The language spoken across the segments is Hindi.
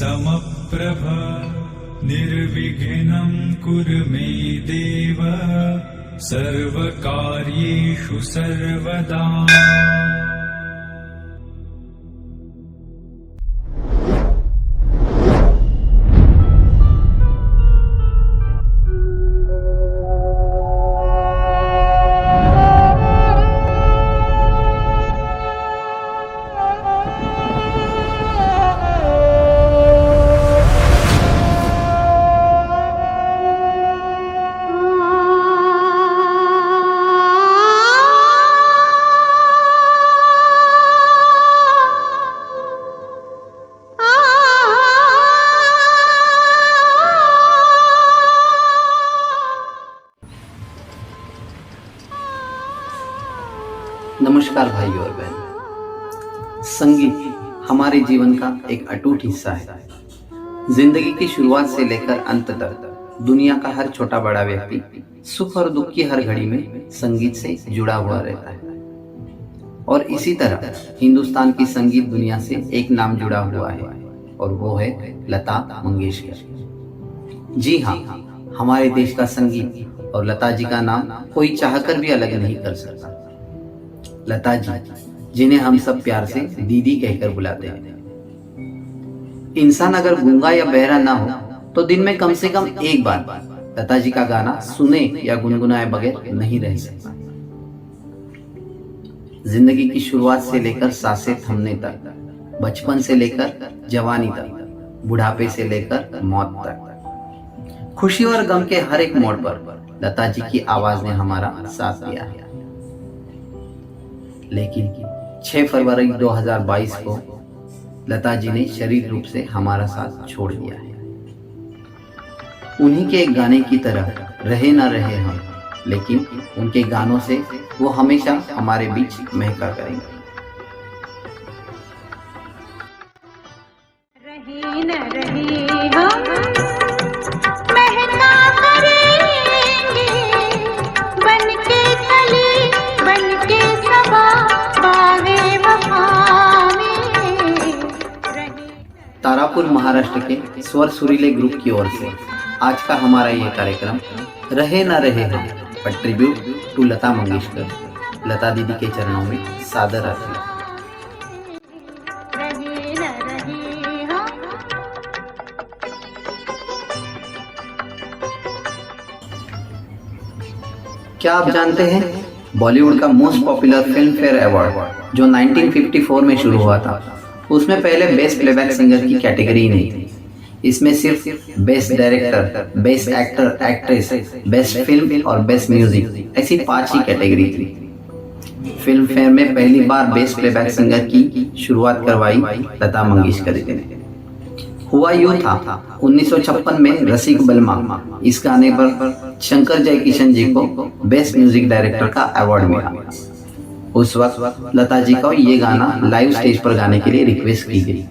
समप्रभ निर्विघ्नं कुरु मे देव सर्वकार्येषु सर्वदा। नमस्कार भाइयों और बहन। संगीत हमारे जीवन का एक अटूट हिस्सा है। जिंदगी की शुरुआत से लेकर अंत तक दुनिया का हर छोटा बड़ा व्यक्ति सुख और दुख की हर घड़ी में संगीत से जुड़ा हुआ रहता है। और इसी तरह हिंदुस्तान की संगीत दुनिया से एक नाम जुड़ा हुआ है और वो है लता मंगेशकर। जी हाँ, हमारे देश का संगीत और लता जी का नाम कोई चाहकर भी अलग नहीं कर सकता। लता जी, जिन्हें हम सब प्यार से दीदी कहकर बुलाते हैं। इंसान अगर गूंगा या बहरा ना हो तो दिन में कम से कम एक बार लता जी का गाना सुने या गुनगुनाए बगैर नहीं रह सकता। जिंदगी की शुरुआत से लेकर सांसें थमने तक, बचपन से लेकर जवानी तक, बुढ़ापे से लेकर मौत तक, खुशी और गम के हर एक मोड़ पर लता जी की आवाज ने हमारा साथ दिया है। लेकिन 6 फरवरी 2022 को लता जी ने शरीर रूप से हमारा साथ छोड़ दिया है। उन्हीं के एक गाने की तरह रहे ना रहे हम, लेकिन उनके गानों से वो हमेशा हमारे बीच महका करेंगे। रहे न रहे हम महका करेंगे, बनके कली बनके सबा बागे वफा में रहे। तारापुर महाराष्ट्र के स्वर सुरीले ग्रुप की ओर से आज का हमारा ये कार्यक्रम रहे ना रहे हम पर ट्रिब्यूट टू लता मंगेशकर, लता दीदी के चरणों में सादर आती है। रहे न रहे हम। क्या आप जानते हैं, बॉलीवुड का most popular film fair award जो 1954 में शुरू हुआ था, उसमें पहले बेस्ट प्लेबैक सिंगर की कैटेगरी नहीं थी। इसमें सिर्फ best director, best actor actress, best film और बेस्ट म्यूजिक ऐसी 5 ही कैटेगरी थी। फिल्म फेयर में पहली बार बेस्ट प्लेबैक सिंगर की शुरुआत करवाई लता मंगेशकर जी ने। हुआ यूं था, 1956 में रसिक बलमा इस गाने पर शंकर जयकिशन जी को बेस्ट म्यूजिक डायरेक्टर का अवार्ड मिला। उस वक्त लता जी को ये गाना लाइव स्टेज पर गाने के लिए रिक्वेस्ट की गई,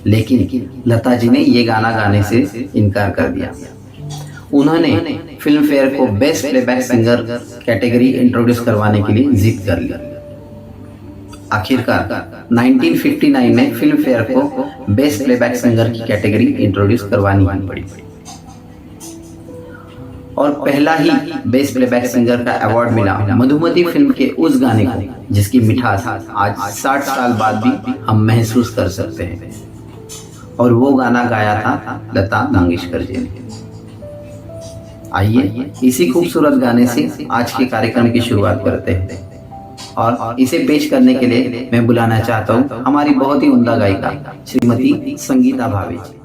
लेकिन लता जी ने ये गाना गाने से इनकार कर दिया। उन्होंने फिल्म फेयर को best playback singer category introduce करवाने के लिए जिद कर ली। आखिरकार 1959 में फिल्म फेयर को बेस्ट प्लेबैक सिंगर की कैटेगरी इंट्रोड्यूस करवानी ही पड़ी और पहला ही बेस्ट प्लेबैक सिंगर का अवार्ड मिला मधुमती फिल्म के उस गाने को जिसकी मिठास आज 60 साल बाद भी हम महसूस कर सकते हैं। और वो गाना गाया था लता मंगेशकर जी ने। आइए इसी खूबसूरत गाने से आज के कार्यक्रम की शुरुआत करते हैं और इसे पेश करने के लिए मैं बुलाना चाहता हूँ हमारी बहुत ही उम्दा गायिका श्रीमती संगीता भावे जी।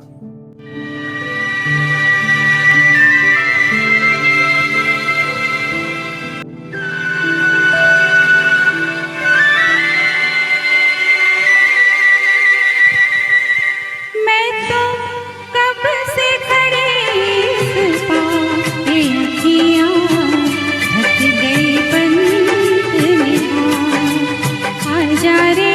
जा रे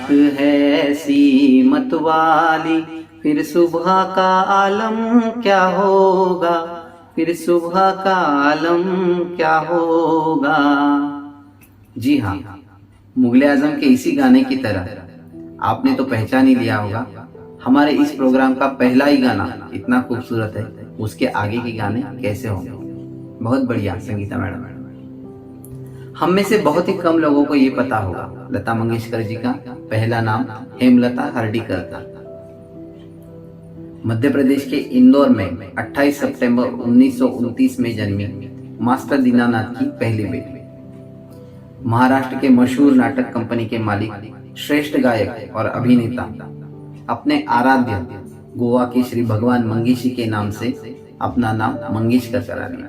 रात है ऐसी मतवाली, फिर सुबह का आलम क्या होगा, फिर सुबह का आलम क्या होगा। जी हाँ, मुगले आजम के इसी गाने की तरह आपने तो पहचान ही लिया होगा, हमारे इस प्रोग्राम का पहला ही गाना इतना खूबसूरत है, उसके आगे के गाने कैसे होंगे। बहुत बढ़िया संगीता मैडम। हम में से बहुत ही कम लोगों को ये पता होगा लता मंगेशकर जी का पहला नाम हेमलता हर्डीकर था। मध्य प्रदेश के इंदौर में 28 सितंबर 1929 में जन्मी मास्टर दीनानाथ की पहली बेटी। महाराष्ट्र के मशहूर नाटक कंपनी के मालिक, श्रेष्ठ गायक और अभिनेता अपने आराध्य गोवा के श्री भगवान मंगेशी के नाम से अपना नाम मंगेशकर करा लिया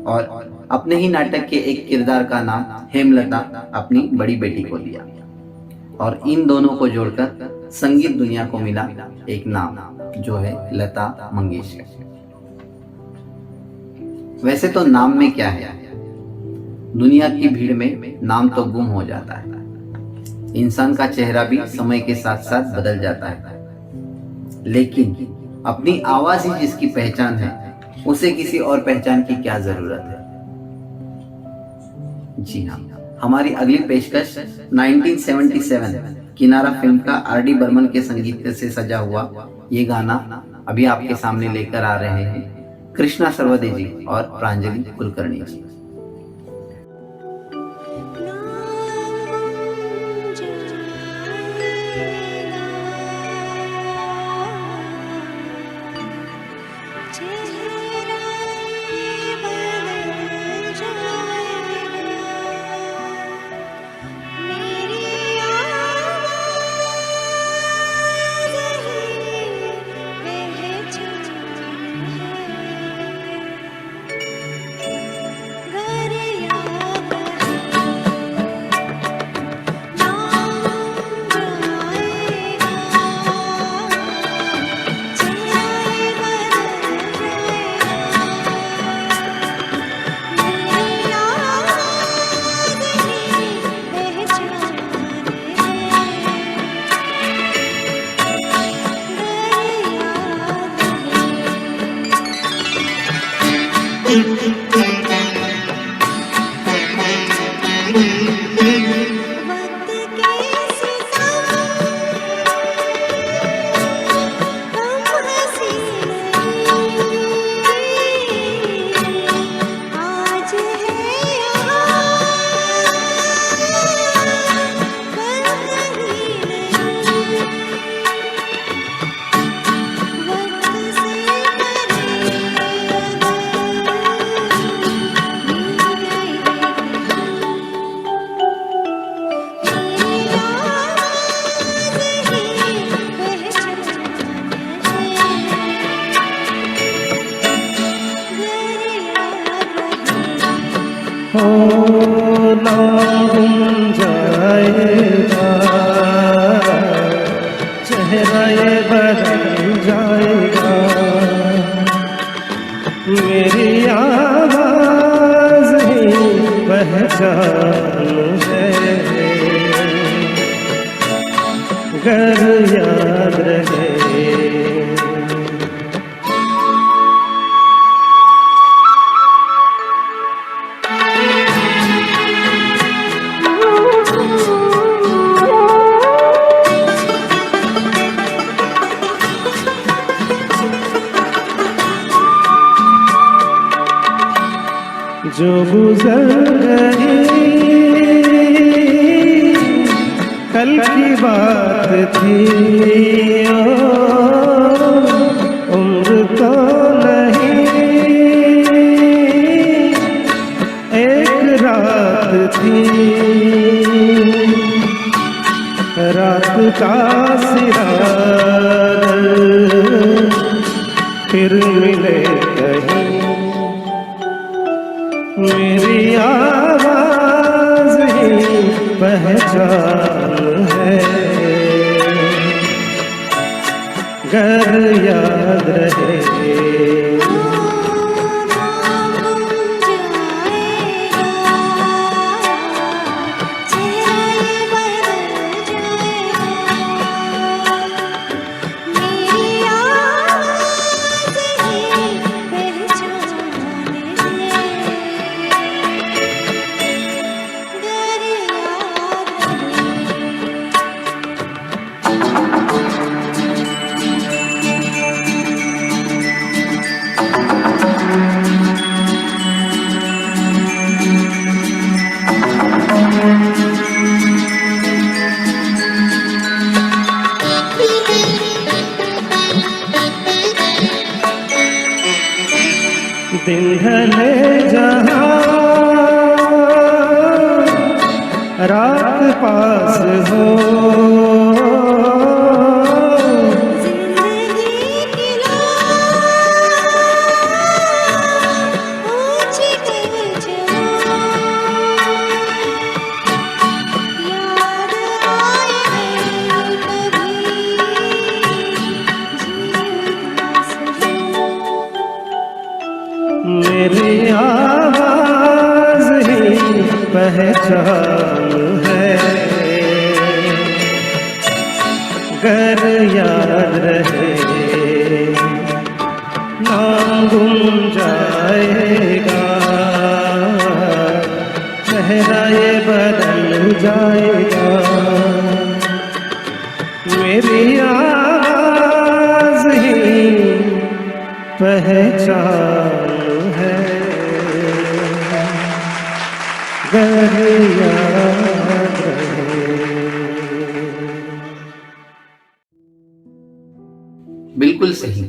और अपने ही नाटक के एक किरदार का नाम हेमलता अपनी बड़ी बेटी को दिया और इन दोनों को जोड़कर संगीत दुनिया को मिला एक नाम जो है लता मंगेशकर। वैसे तो नाम में क्या है, दुनिया की भीड़ में नाम तो गुम हो जाता है, इंसान का चेहरा भी समय के साथ साथ बदल जाता है, लेकिन अपनी आवाज ही जिसकी पहचान है उसे किसी और पहचान की क्या जरूरत है। जी हाँ, हमारी अगली पेशकश 1977 किनारा फिल्म का आर.डी. बर्मन के संगीत से सजा हुआ ये गाना अभी आपके सामने लेकर आ रहे हैं कृष्णा सर्वदे जी और प्रांजलि कुलकर्णी जी। चेहरा ये बदल जाएगा, मेरी आवाज़ ही पहचान है, गर याद रहे। जो गुजर गई कल की बात थी, ओ उम्र तो नहीं एक रात थी, रात का सिरार फिर मिले कहीं, मेरी आवाज़ ही पहचान है, गर याद रहे। चेहरा ये बदल जाए। दिन ढले जहाँ रात पास हो, जिंदगी की ऊंची जहाँ याद आए कभी मेरी आवाज़ ही पहचान है, गर याद रहे नाम गुम जाएगा, चेहरा ये बदल जाएगा। मेरी आवाज़ ही पहचान है, गर याद रहे। बिल्कुल सही।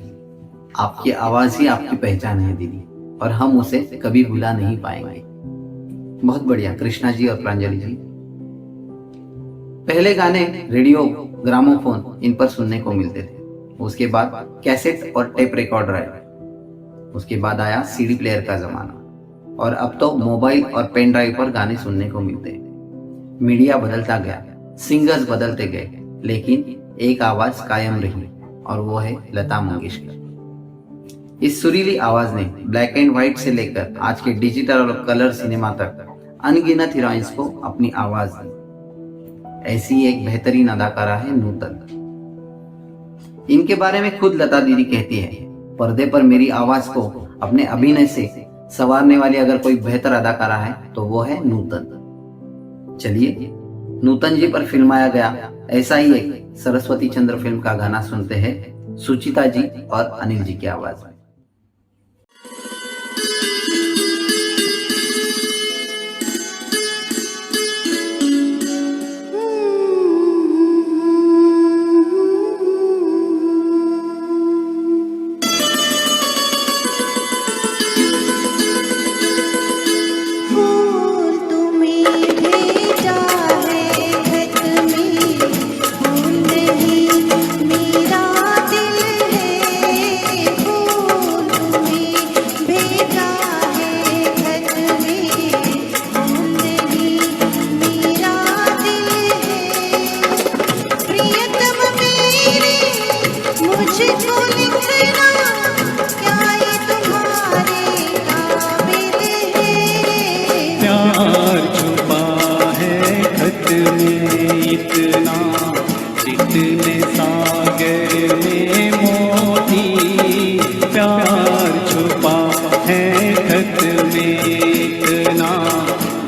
आपकी आवाज ही आपकी पहचान है दीदी, और हम उसे कभी भुला नहीं पाएंगे। बहुत बढ़िया कृष्णा जी और प्रांजलि जी। पहले गाने रेडियो, ग्रामोफोन इन पर सुनने को मिलते थे। उसके बाद कैसेट और टेप रिकॉर्डर आए। उसके बाद आया सीडी प्लेयर का जमाना, और अब तो मोबाइल और पेन ड्राइव पर गाने सुनने को मिलते हैं। मीडिया बदलता गया, सिंगर्स बदलते गए, लेकिन एक आवाज कायम रही, और वो है लता मंगेशकर। इस सुरीली आवाज ने ब्लैक एंड व्हाइट से लेकर आज के डिजिटल और कलर सिनेमा तक अनगिनत हीरोइंस को अपनी आवाज दी। ऐसी एक बेहतरीन अदाकारा है नूतन। इनके बारे में खुद लता दीदी कहती है, पर्दे पर मेरी आवाज को अपने अभिनय से संवारने वाली अगर कोई बेहतर अदाकारा है तो वो है नूतन। चलिए नूतन जी पर फिल्माया गया ऐसा ही एक सरस्वती चंद्र फिल्म का गाना सुनते हैं सुचिता जी और अनिल जी की आवाज में। फूल तुम्हें भेजा है खत में, फूल नहीं मेरा दिल है। फूल तुम्हें भेजा है खत में, फूल नहीं मेरा दिल है। प्रियतम मेरे मुझको लिखना, क्या ये तुम्हारे काबिल है। प्यार छुपा है खत में इतना, जितने सागर में मोती। प्यार छुपा है खत में इतना,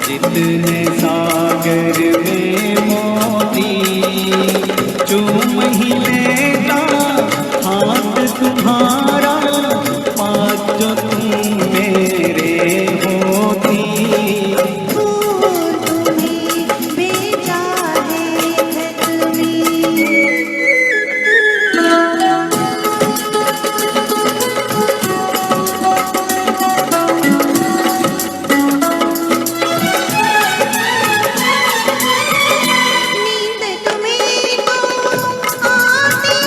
जितने सागर में मोती। चूम ही लेता हाथ तुम्हारा, पास जो तुम मेरे होती। फूल तुम्हें भेजा है खत में। नींद तुम्हें तो आती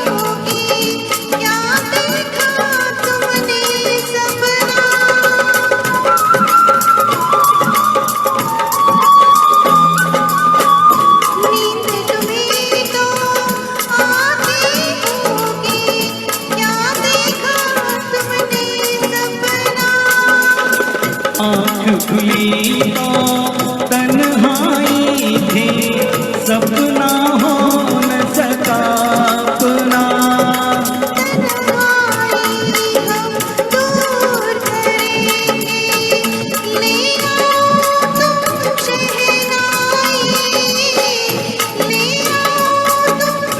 होगी, क्या देखा तुमने सपना। नींद तुम्हें तो आती होगी, क्या देखा तुमने सपना। आँख खुली तो तन्हाई थी, सपना हो न सका अपना। तन्हाई हम दूर करेंगे, ले आओ तुम शहनाई, ले आओ तुम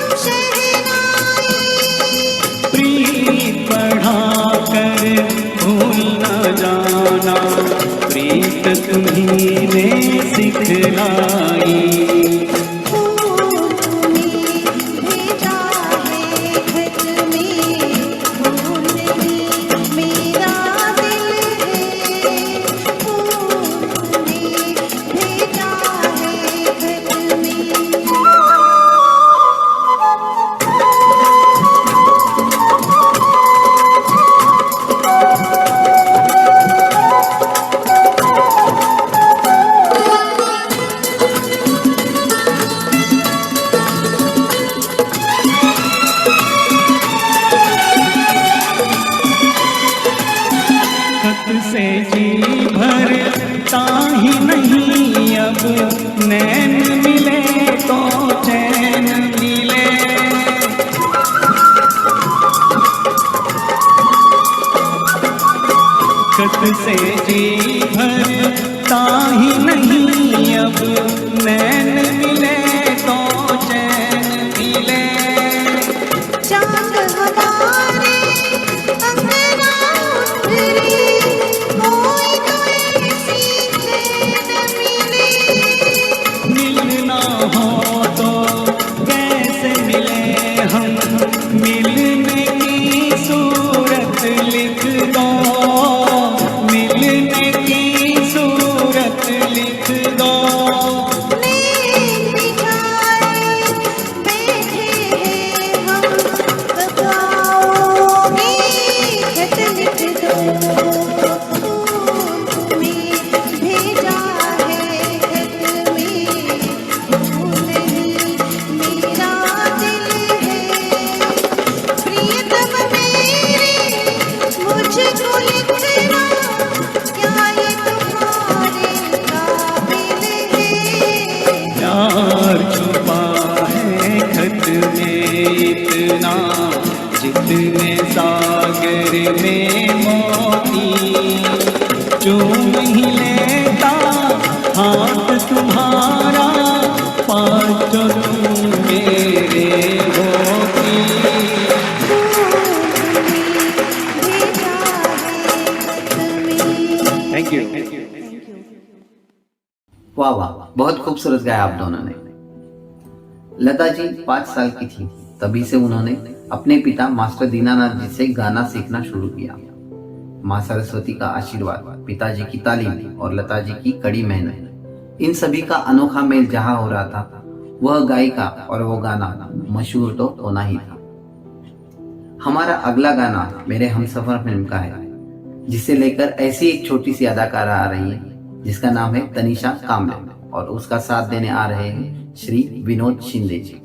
मोहब्बत से जी भरता ही नहीं, अब नैन मिले तो चैन मिले। चांद हमारे अंगना उतरे, कोई तो ऐसी चैन मिले। मिलना हो तो कैसे मिले हम, मिलने की सूरत लिख दो, मिलने की सूरत लिख दो। नैन बिछाए बैठे हैं हम, कब आओगे खत लिख दो। तुम्हें भेजा है खत में, तू नहीं मेरा दिल है। प्रियतम मेरे मुझको लिखना, क्या ये तुम्हारे काबिल है? प्यार छुपा है खत में इतना, जितने सागर में मोती। चूम ही लेता हाथ तुम्हारा, पाँचों तुम मेरे होती। Thank you. वाह वाह, बहुत खूबसूरत गाया आप दोनों ने। लता जी 5 साल की थी तभी से उन्होंने अपने पिता मास्टर दीनानाथ जी से गाना सीखना शुरू किया। माँ सरस्वती का आशीर्वाद, पिताजी की तालीम और लता जी की कड़ी मेहनत, इन सभी का अनोखा मेल जहाँ हो रहा था, वह गायिका और वो गाना मशहूर तो होना ही था। हमारा अगला गाना मेरे हमसफर फिल्म का है, जिसे लेकर ऐसी एक छोटी सी अदाकारा आ रही है जिसका नाम है तनिषा कामले, और उसका साथ देने आ रहे हैं श्री विनोद शिंदे जी।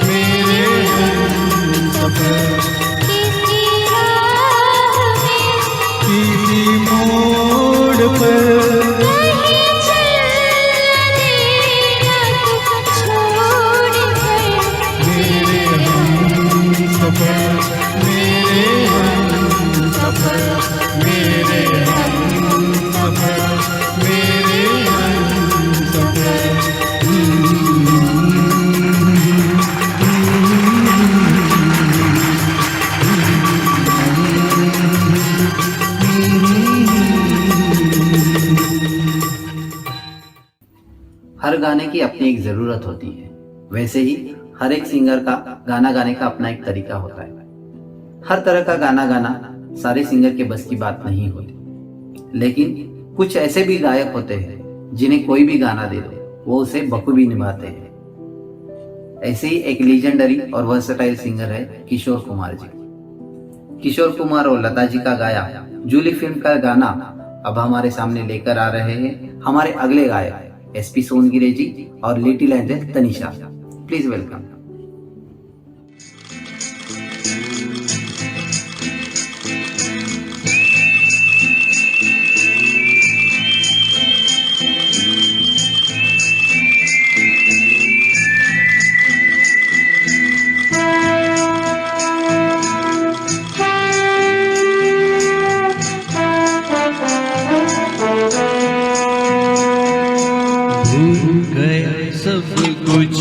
मेरे हमसफर किसी राह में किसी मोड़ पर कहीं चलेगा तुम छोड़कर मेरे हमसफर मेरे हमसफर मेरे हमसफर मेरे हमसफर हर गाने की अपनी एक जरूरत होती है, वैसे ही हर एक सिंगर का गाना गाने का अपना एक तरीका होता है। हर तरह का गाना गाना सारे सिंगर के बस की बात नहीं होती, लेकिन कुछ ऐसे भी गायक होते हैं जिन्हें कोई भी गाना दे दो वो उसे बखूबी निभाते हैं। ऐसे ही एक लीजेंडरी और वर्सेटाइल सिंगर है किशोर कुमार जी। किशोर कुमार और लता जी का गाया जूली फिल्म का गाना अब हमारे सामने लेकर आ रहे हैं हमारे अगले गायक एसपी सोनगिरे जी और little angel Tanisha. Please welcome. भूल गया सब कुछ,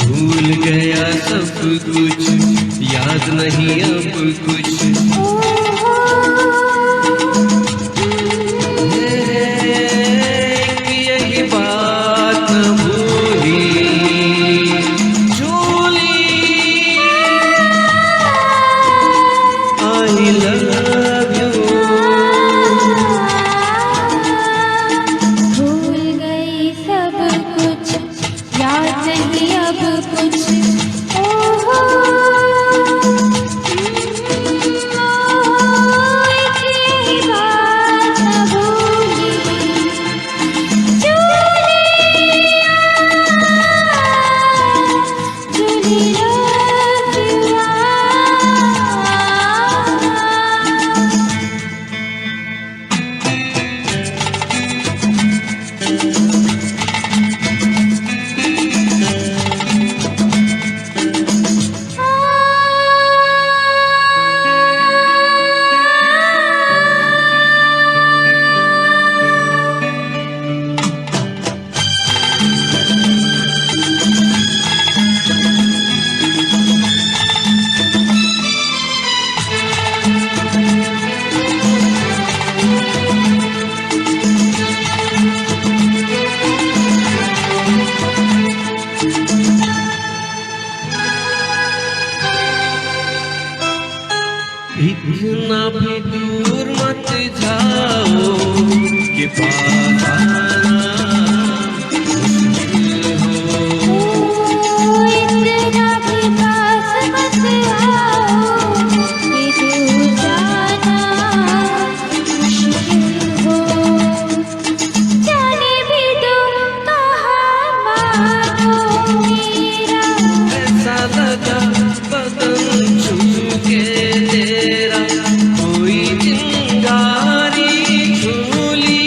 भूल गया सब कुछ, याद नहीं अब कुछ। यही बात न भूली झूली, आई लव यू। भूल गई सब कुछ, याद नहीं अब कुछ। ओहो एक यही बात न भूली चली रखिया। इतना भी दूर मत जाओ कि पास आना मुश्किल हो। इतना भी पास मत आओ कि दूर जाना मुश्किल हो। जाने भी दो कहाँ मानो मेरा, ऐसा लगा बदन छू के तेरा, कोई चिंगारी झूली।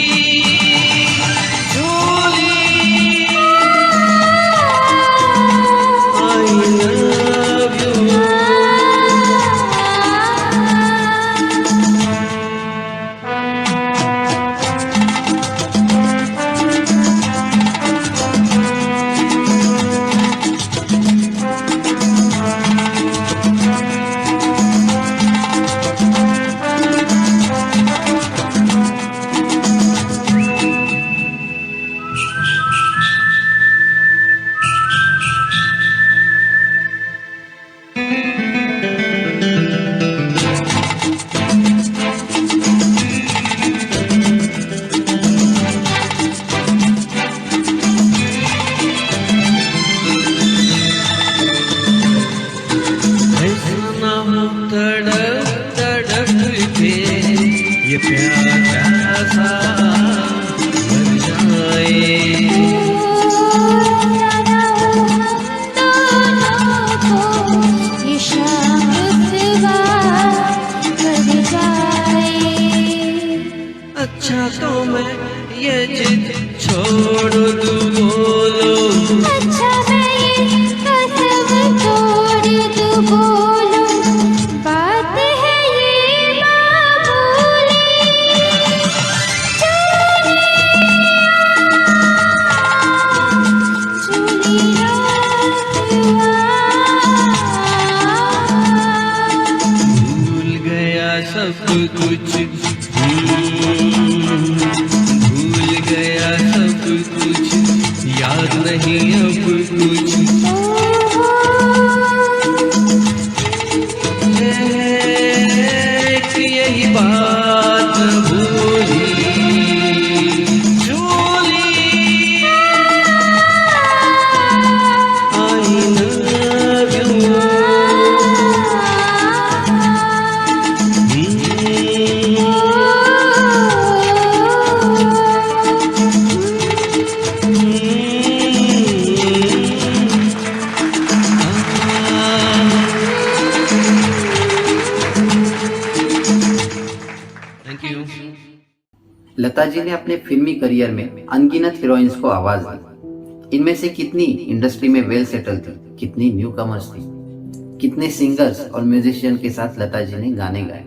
नहीं अब कुछ एक यही बात भूली झूली I love you thank you Lata ji ने अपने फिल्मी करियर में अनगिनत हीरोइंस को आवाज दी। इनमें से कितनी इंडस्ट्री में वेल सेटल थी, कितनी न्यू कमर्स थी, कितने सिंगर्स और म्यूजिशियन के साथ लता जी ने गाने गाए।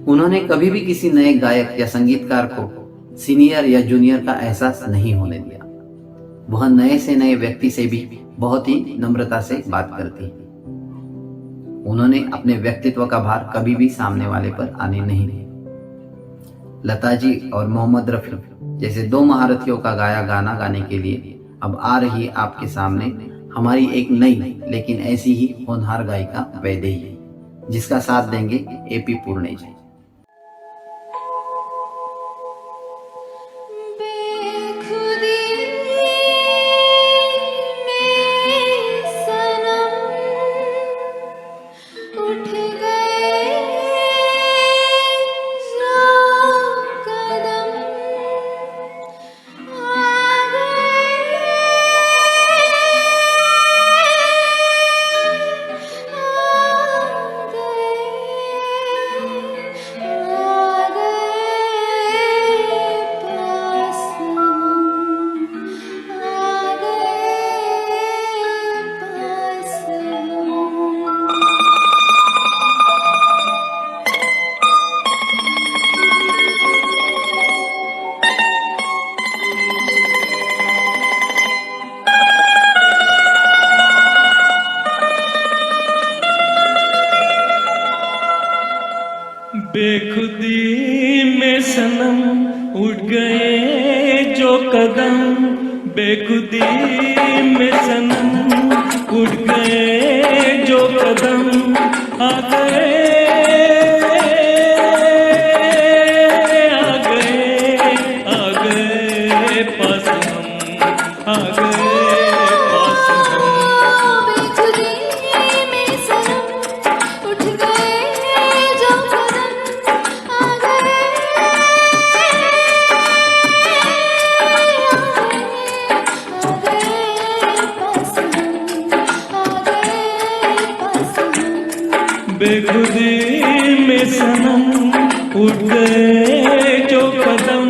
उन्होंने कभी भी किसी नए गायक या संगीतकार को सीनियर या जूनियर का एहसास नहीं होने दिया। वह नए से नए व्यक्ति से भी बहुत ही नम्रता से बात करती है। उन्होंने अपने व्यक्तित्व का भार कभी भी सामने वाले पर आने नहीं दिया। लता जी और मोहम्मद रफी जैसे दो महारथियों का गाया गाना गाने के लिए अब आ रही है आपके सामने हमारी एक नई लेकिन ऐसी ही होनहार गायिका वैदेही, जिसका साथ देंगे एपी पूर्णे जी। बेखुदी में सनम उठ गए जो कदम, बेखुदी में सनम उठ गए जो कदम, आ गए पास हम, आ गए पास हम। बेखुदी में सनम उठ गए जो कदम, आ गए पास हम, आ गए पास हम। बेखुदी में सनम उठ गए जो कदम।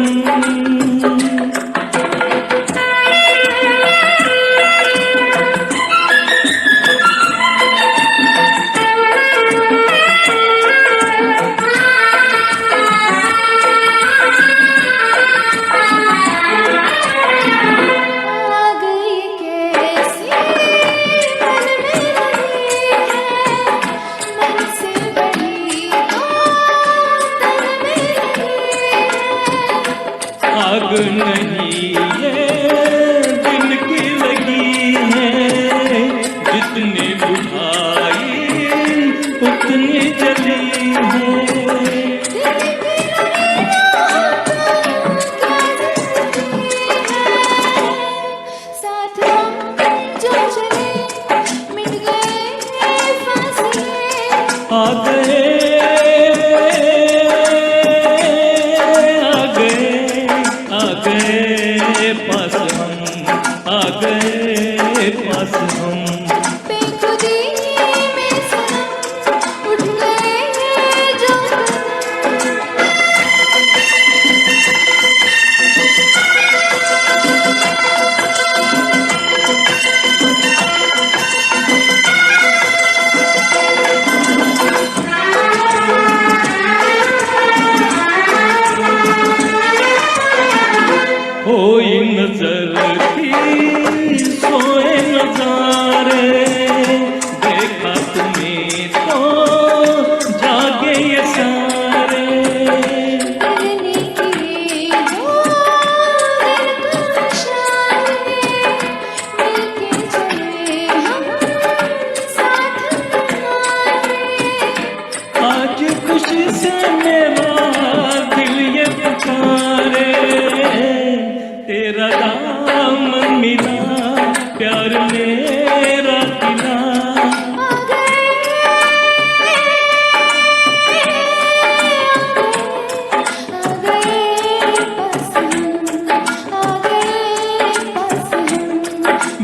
आग नहीं ये दिल की लगी है, जितनी बुझाई उतनी जली है। साथ हम जो चले मिट गए फासले, आ गए पास हम, आ गए पास हम। बेखुदी में सनम उठ गए जो कोई नजर की सोए न जाए,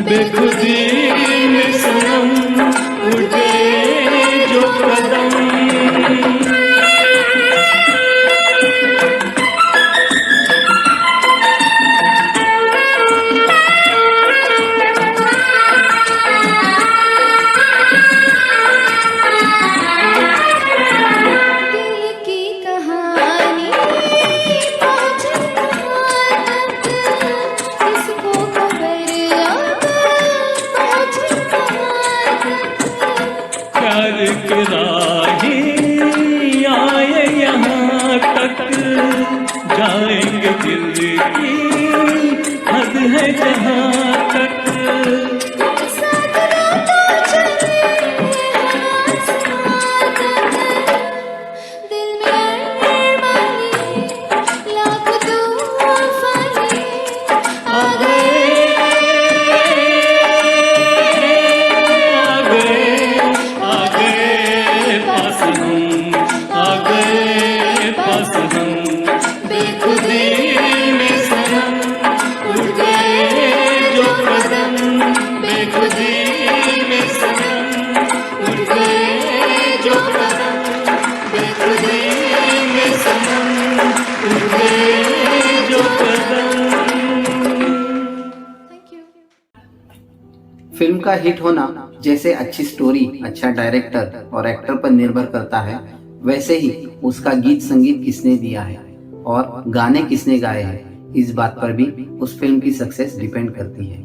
बेखुदी में सनम उठ गए जो कदम। दिल की कहानी पहुंचे कहाँ तक, किसको खबर अब पहुंचे कहाँ तक। प्यार के राही आए यहाँ तक, जाएंगे दिल की हद है जहाँ तक। साथ रातों चले आसमां तक, दिल में अरमानी लाख तूफानी आ गए। आ गए पास हम, आ गए पास हम। बेखुदी में सनम उठ गए जो कदम। बेखुदी में सनम उठ गए जो कदम। बेखुदी में सनम उठ गए जो कदम। Thank you. फिल्म का हिट होना जैसे अच्छी स्टोरी, अच्छा डायरेक्टर और एक्टर पर निर्भर करता है, वैसे ही उसका गीत संगीत किसने दिया है और गाने किसने गाए हैं, इस बात पर भी उस फिल्म की सक्सेस डिपेंड करती है।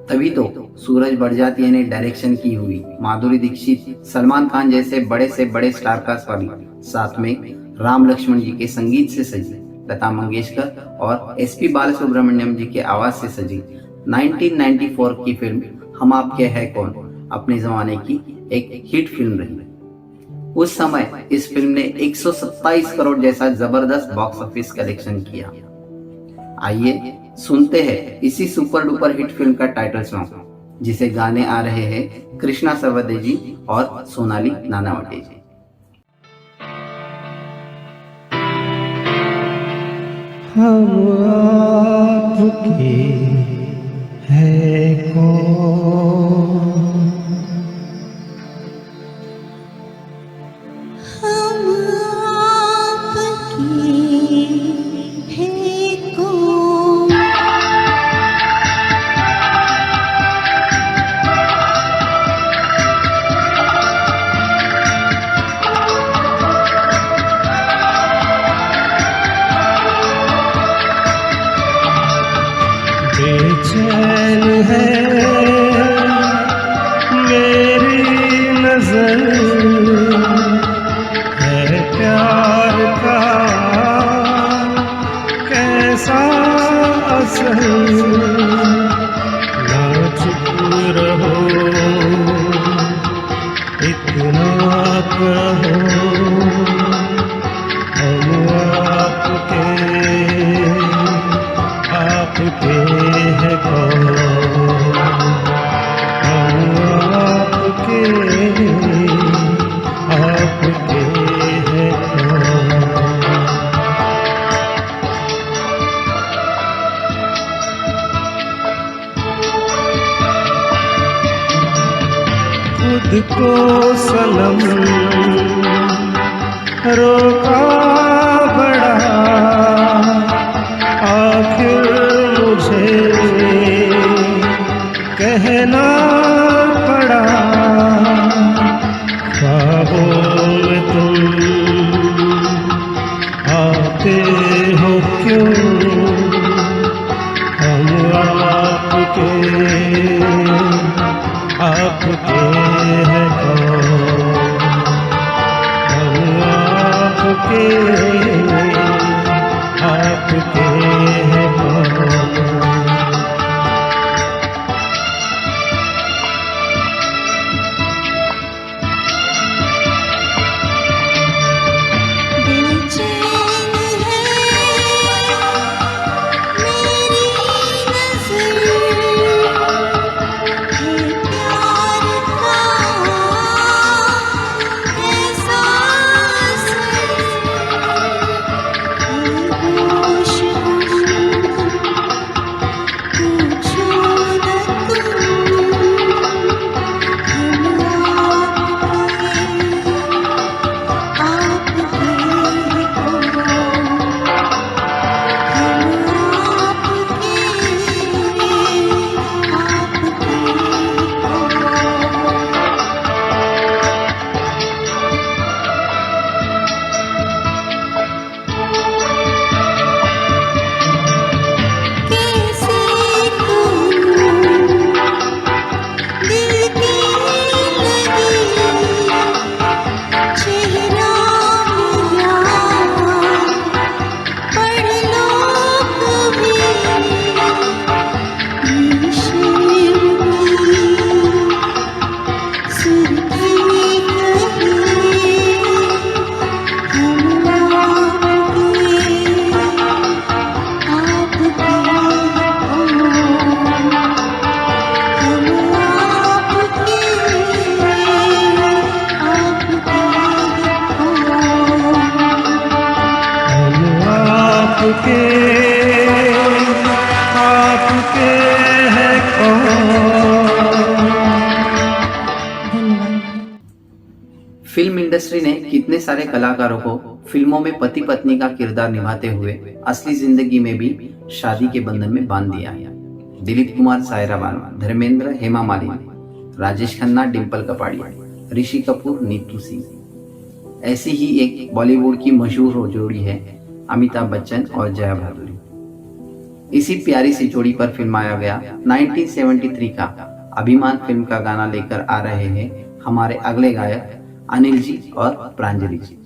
तभी तो सूरज बड़जात्या ने डायरेक्शन की हुई माधुरी दीक्षित, सलमान खान जैसे बड़े से बड़े स्टार कास्ट वाली, साथ में राम लक्ष्मण जी के संगीत से सजी, लता मंगेशकर और एसपी बालसुब्रमण्यम जी के आवाज से सजी 1994 की फिल्म हम आपके है कौन अपने जमाने की एक हिट फिल्म रही। उस समय इस फिल्म ने 127 करोड़ जैसा जबरदस्त बॉक्स ऑफिस कलेक्शन किया। आइए सुनते हैं इसी सुपर डुपर हिट फिल्म का टाइटल सॉन्ग, जिसे गाने आ रहे हैं कृष्णा सर्वदे जी और सोनाली नानावटे जी। हम आपके हैं कौन, हम आपकी हैं कौन। बेचैन है मेरी नजर, है प्यार का कैसा असर। ना चुप रहो इतना कहो, हम आपके हैं कौन, हम आपके हैं कौन। खुद को सनम रोका बड़ा, आखिर मुझे कहना पड़ा। ख्वाबों में तुम आते हो क्यों, हम आपके हैं कौन, हम आपके हैं कौन। बेचैन है मेरी नज़र, है प्यार का कैसा असर। आपके आपके है कौन। फिल्म इंडस्ट्री ने कितने सारे कलाकारों को फिल्मों में पति पत्नी का किरदार निभाते हुए असली जिंदगी में भी शादी के बंधन में बांध दिया है। दिलीप कुमार सायरा बानो, धर्मेंद्र हेमा मालिनी, राजेश खन्ना डिम्पल कपाड़िया, ऋषि कपूर नीतू सिंह। ऐसी ही एक बॉलीवुड की मशहूर जोड़ी है अमिताभ बच्चन और जया भादुरी। इसी प्यारी सी जोड़ी पर फिल्माया गया 1973 का अभिमान फिल्म का गाना लेकर आ रहे हैं हमारे अगले गायक अनिल जी और Pranjali ji.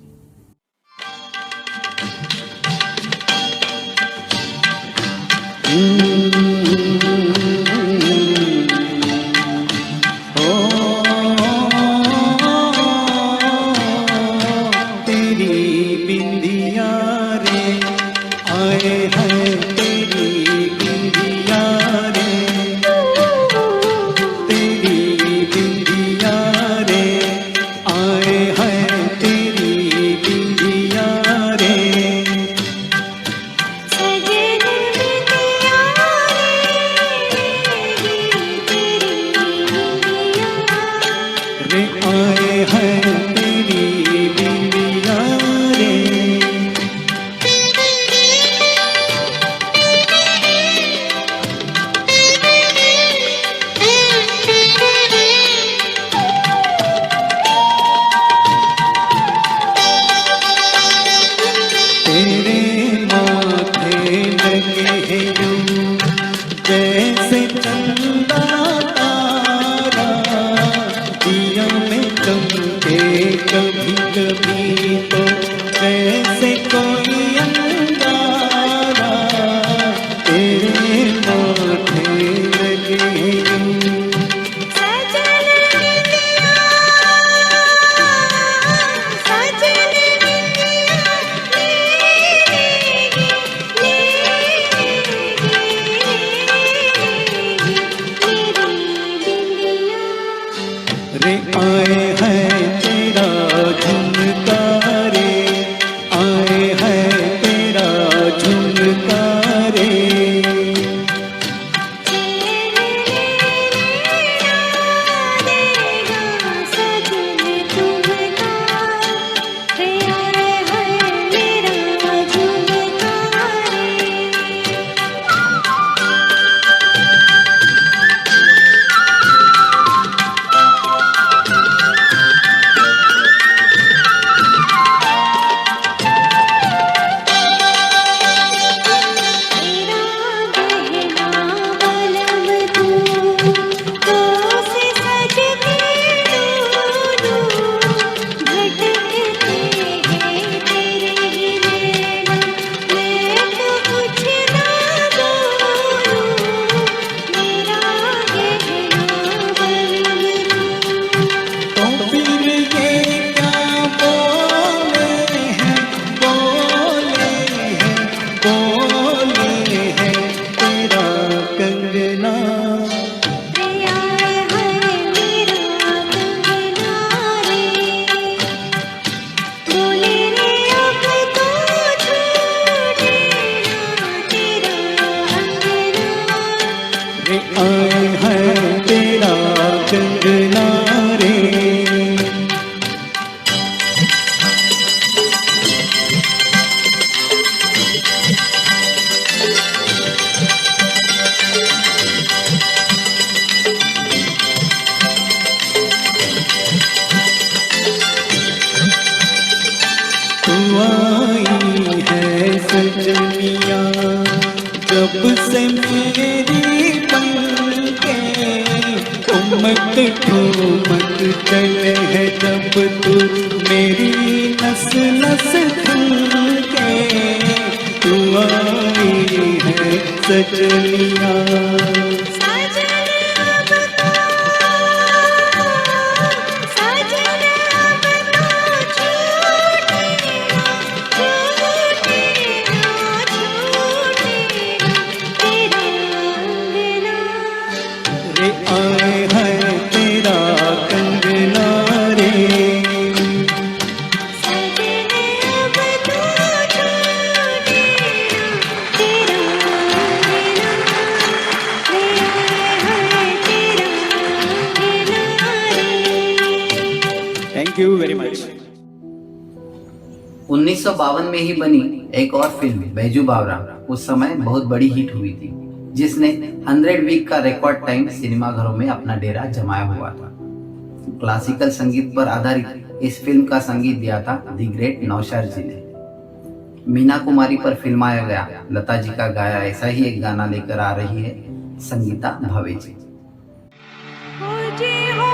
Thank you very much. 1952 में ही बनी एक और फिल्म बैजू बावरा उस समय बहुत बड़ी हिट हुई थी, जिसने 100 वीक का रिकॉर्ड टाइम सिनेमाघरों में अपना डेरा जमाया हुआ था। क्लासिकल संगीत पर आधारित इस फिल्म का संगीत दिया था दी ग्रेट नौशाद जी ने। मीना कुमारी पर फिल्माया गया लता जी का गाया ऐसा ही एक गाना लेकर आ रही है संगीता भावे जी। हो जी हो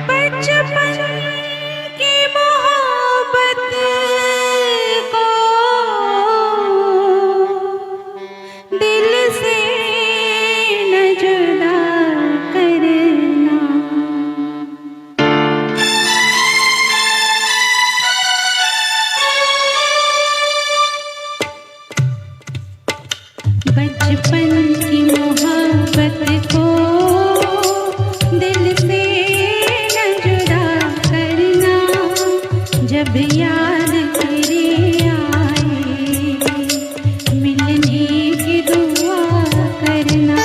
बचपन की मोहब्बत को दिल से न जुदा करना। बचपन की मोहब्बत को दिल से न जुदा करना। जब याद तेरे आए मिलने की दुआ करना।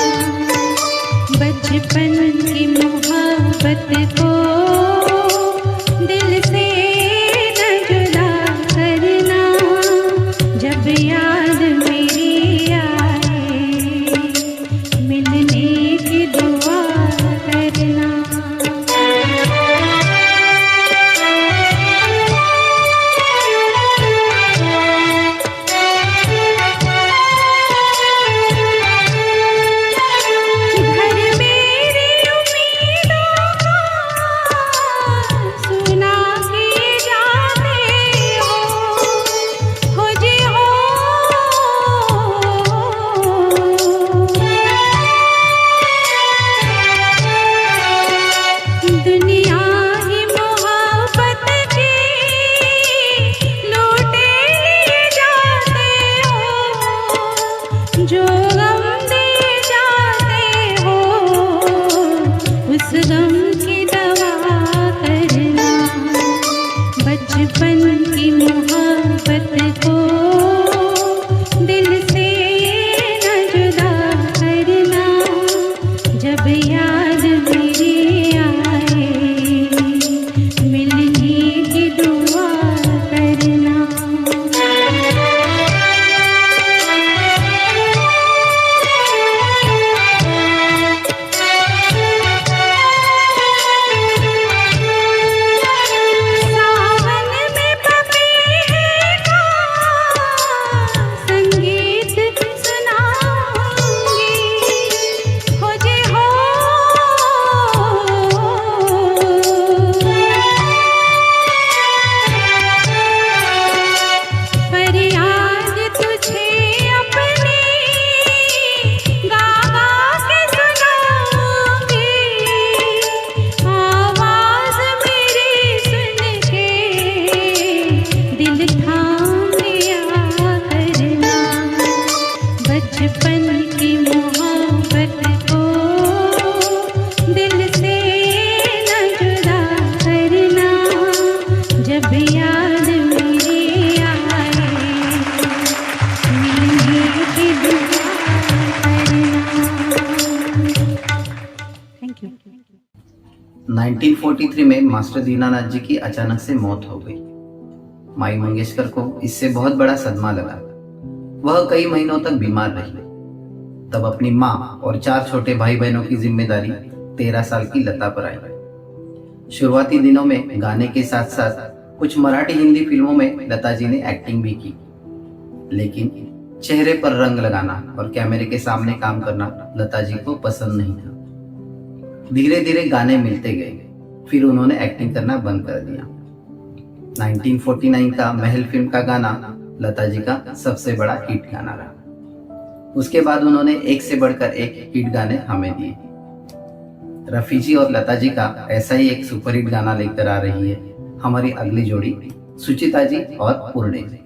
बचपन की मोहब्बत को दिल से न जुदा करना। जब याद मेरी आए मिलने की दुआ करना। घर मेरी उम्मीदों का सुना किए जाते हो जी हो। दुनिया ही मोहब्बत की लूटे लिए जाते हो। जो गम दे जाते हो उस गम की दवा करना। बचपन की मोहब्बत को दिल से न जुदा करना। जब याद मेरी आए मिलने की दुआ करना। सावन में पपीहे का संगीत सुनाऊंगी हो जी हो। फरियाद तुझे अपनी गा गा के सुनाऊंगी। आवाज मेरी सुन के दिल थाम लिया करना। बचपन की मोहब्बत को दिल से न जुदा करना। जब याद मेरी आए मिलने की दुआ करना। Thank you. 1943 में मास्टर दीनानाथ जी की अचानक से मौत हो गई। माई मंगेशकर को इससे बहुत बड़ा सदमा लगा। वह कई महीनों तक बीमार रही। तब अपनी माँ और 4 छोटे भाई बहनों की जिम्मेदारी 13 साल की लता पर आई। शुरुआती दिनों में गाने के साथ साथ कुछ मराठी हिंदी फिल्मों में लता जी ने एक्टिंग भी की, लेकिन चेहरे पर रंग लगाना और कैमरे के सामने काम करना लता जी को पसंद नहीं था। धीरे धीरे गाने मिलते गए, फिर उन्होंने एक्टिंग करना बंद कर दिया। 1949 का महल फिल्म का गाना लता जी का सबसे बड़ा हिट गाना रहा। उसके बाद उन्होंने एक से बढ़कर एक हिट गाने हमें दिए। रफी जी और लता जी का ऐसा ही एक सुपरहिट गाना लेकर आ रही है हमारी अगली जोड़ी सुचिता जी और पूर्णे जी।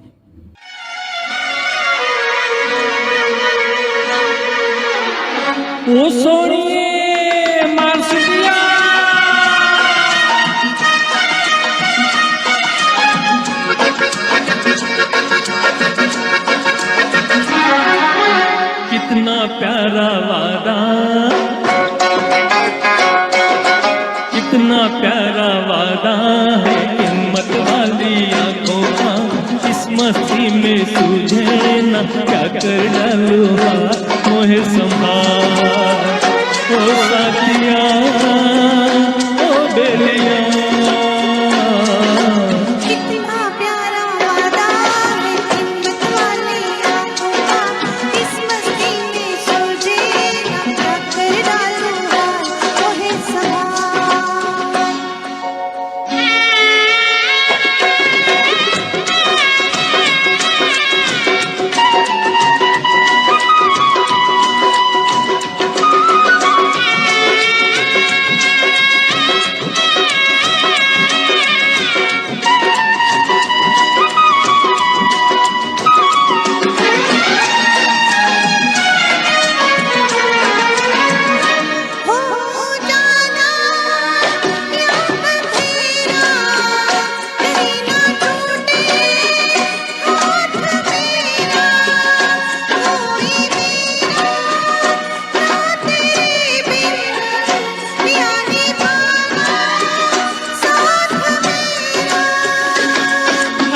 ओ सोनिए मार्सिया कितना प्यार मस्ती में सूझे ना क्या कर डालू हाथ मोहे संभाल ओ साथिया ओ बेलिया कितना प्यारा वादा है हिम्मत वाली आंखों का इस मस्ती में सूझे ना क्या कर डालूं हाथ मोहे संभाल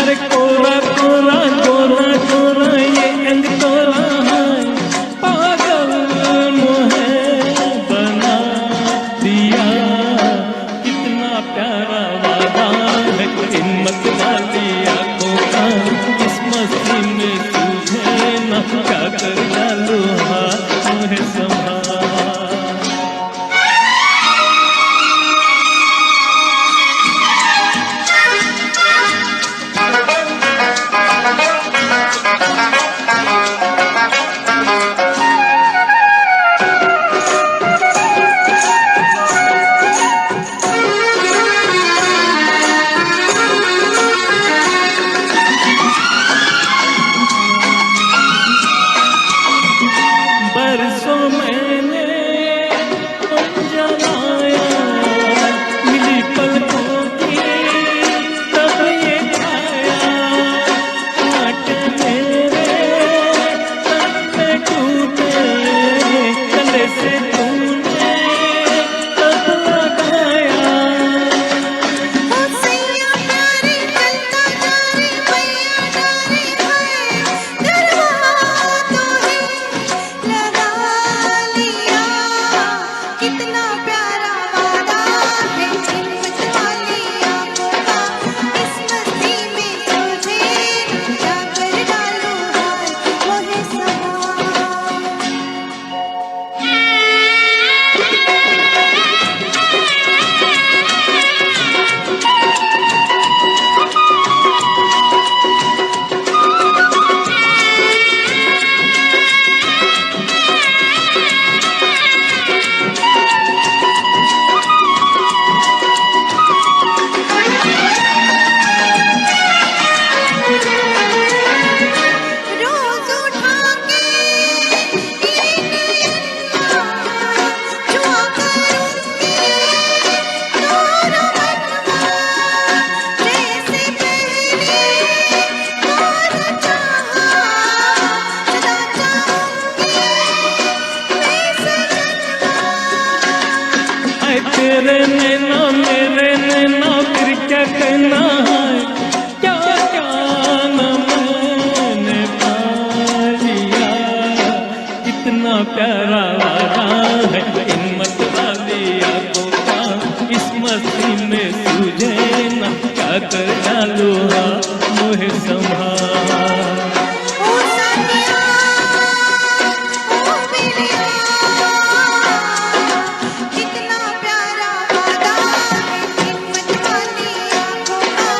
अरे कोरा कोरा गोरा गोरा ये अंग तोरा है पागल मोहे बना दिया कितना प्यारा वादा है हिम्मत वाली आंखों का इस मस्ती में तुझे ना क्या कर डालू हाथ मोहे संभाल बरसों मैंने जलाया मिली पलकों की तब ये छाया कांटे मेरे तन में टूटे गले से तूने तब लगाया सैया प्यारे चलता जा रे मैया जा रे हाय गरबा तो है लगा लिया कितना प्यारा वादा है हिम्मत वाली आंखों का इस मस्ती में तुझे क्या कर डालूं हाथ मोहे संभाल रोज उठा के ये नैना जुआ करूंगी तोरा मनवा जैसे पहले तोरा चाहा सदा चाहूंगी मैं सजनवा ऐ तेरे नैना मेरे नैना फिर क्या कहना है क्या क्या न मैंने पा लिया कितना प्यारा वादा है हिम्मत वाली आंखों का इस मस्ती में सूझे ना क्या कर डालू हाथ मोहे संभाल ओ साथिया ओ बेलिया कितना प्यारा वादा है हिम्मत वाली आंखों का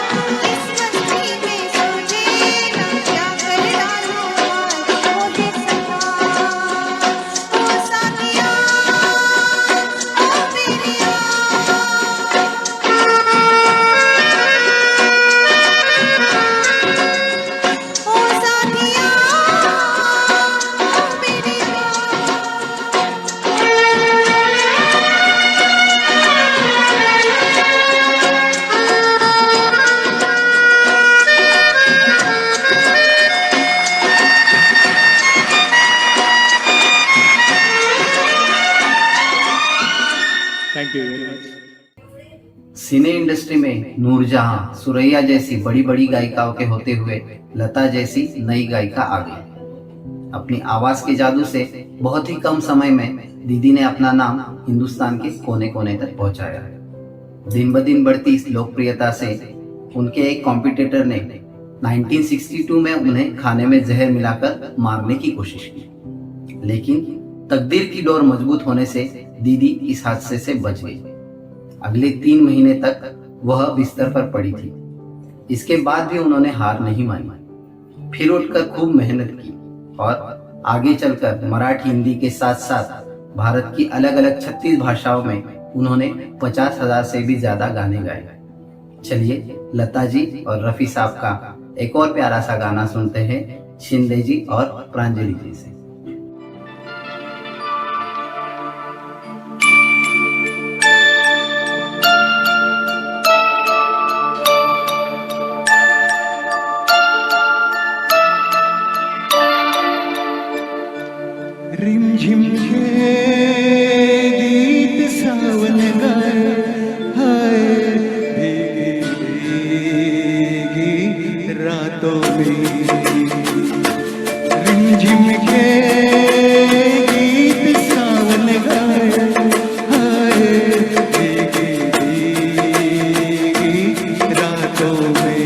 सिने इंडस्ट्री में नूरजहां, सुरैया जैसी बड़ी बड़ी गायिकाओं के होते हुए लता जैसी नई गायिका आ गई। अपनी आवाज के जादू से बहुत ही कम समय में दीदी ने अपना नाम हिंदुस्तान के कोने कोने तक पहुंचाया। दिन ब दिन बढ़ती इस लोकप्रियता से उनके एक कॉम्पिटिटर ने 1962 में उन्हें खाने में जहर मिलाकर मारने की कोशिश की, लेकिन तकदीर की डोर मजबूत होने से दीदी इस हादसे से बच गई। अगले 3 महीने तक वह बिस्तर पर पड़ी थी। इसके बाद भी उन्होंने हार नहीं मानी। फिर उठकर खूब मेहनत की और आगे चलकर मराठी, हिंदी के साथ साथ भारत की अलग अलग 36 भाषाओं में उन्होंने 50,000 से भी ज्यादा गाने गाए। चलिए लता जी और रफी साहब का एक और प्यारा सा गाना सुनते हैं शिंदे जी और प्रांजलि जी से। रिमझिम के गीत सावन गाए, हाय भीगी रातों में। रिमझिम के गीत सावन गाए, हाय भीगी रातों में।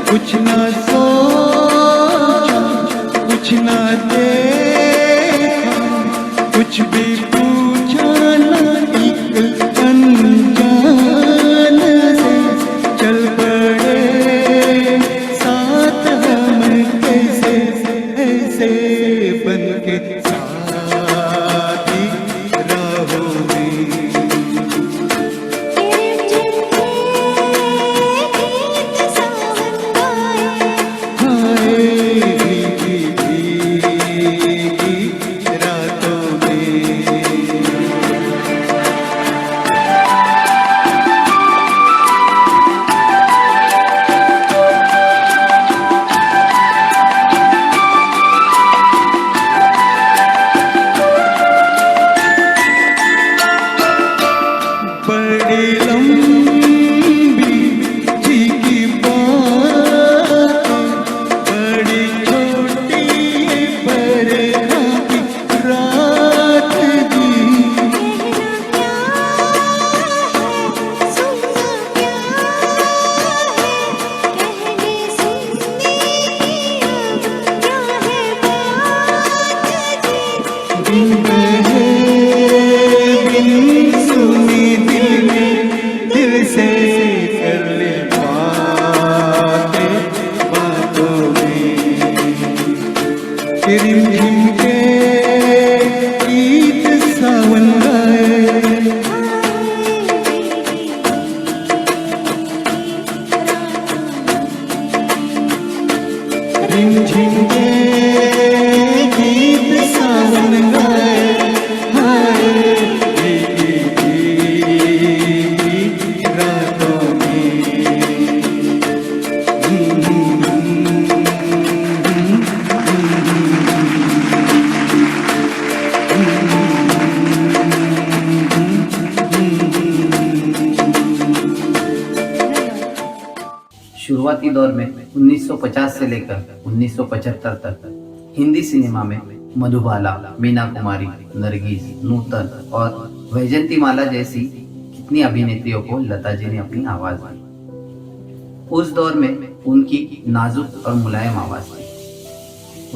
कुछ ना सोचा, कुछ ना देखा, कुछ भी पूछा ना, एक अनजान से चल पड़े साथ हम, कैसे ऐसे बन के साथी राहों में। रिमझिम के गीत सावन गाए, हाय भीगी रातों में। शुरुआती दौर में 1950 से लेकर 1975 तक हिंदी सिनेमा में मधुबाला, मीना कुमारी, नरगिस, नूतन और वैजंतीमाला जैसी कितनी अभिनेत्रियों को लता जी ने अपनी आवाज दी। उस दौर में उनकी नाजुक और मुलायम आवाज थी।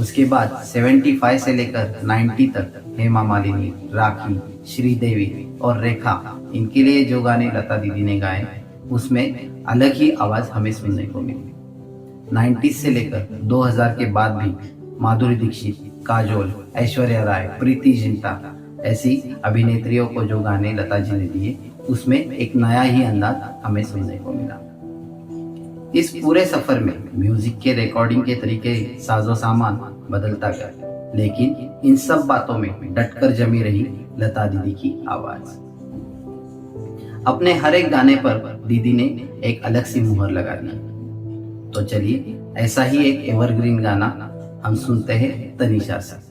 उसके बाद 75 से लेकर 90 तक हेमा मालिनी, राखी, श्रीदेवी और रेखा, इनके लिए जो गाने लता दीदी ने गाए उसमें अलग ही आवाज हमें सुनने को मिली। 90 से लेकर 2000 के बाद भी माधुरी दीक्षित, काजोल, ऐश्वर्या राय, प्रीति जिंटा ऐसी अभिनेत्रियों को जो गाने लता जी ने दिए उसमें एक नया ही अंदाज हमें सुनने को मिला। इस पूरे सफर में म्यूजिक के रिकॉर्डिंग के तरीके, साजो सामान बदलता गया, लेकिन इन सब बातों में डटकर जमी रही लता दीदी की आवाज। अपने हर एक गाने पर दीदी ने एक अलग सी मुहर लगा दी। तो चलिए ऐसा ही एक एवरग्रीन गाना हम सुनते हैं तनीषा से।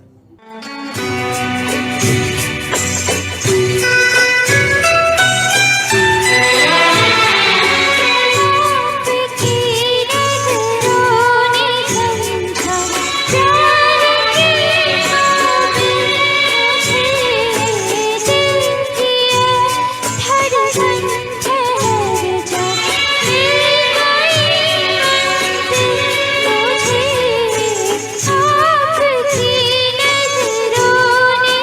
आपकी नजरों ने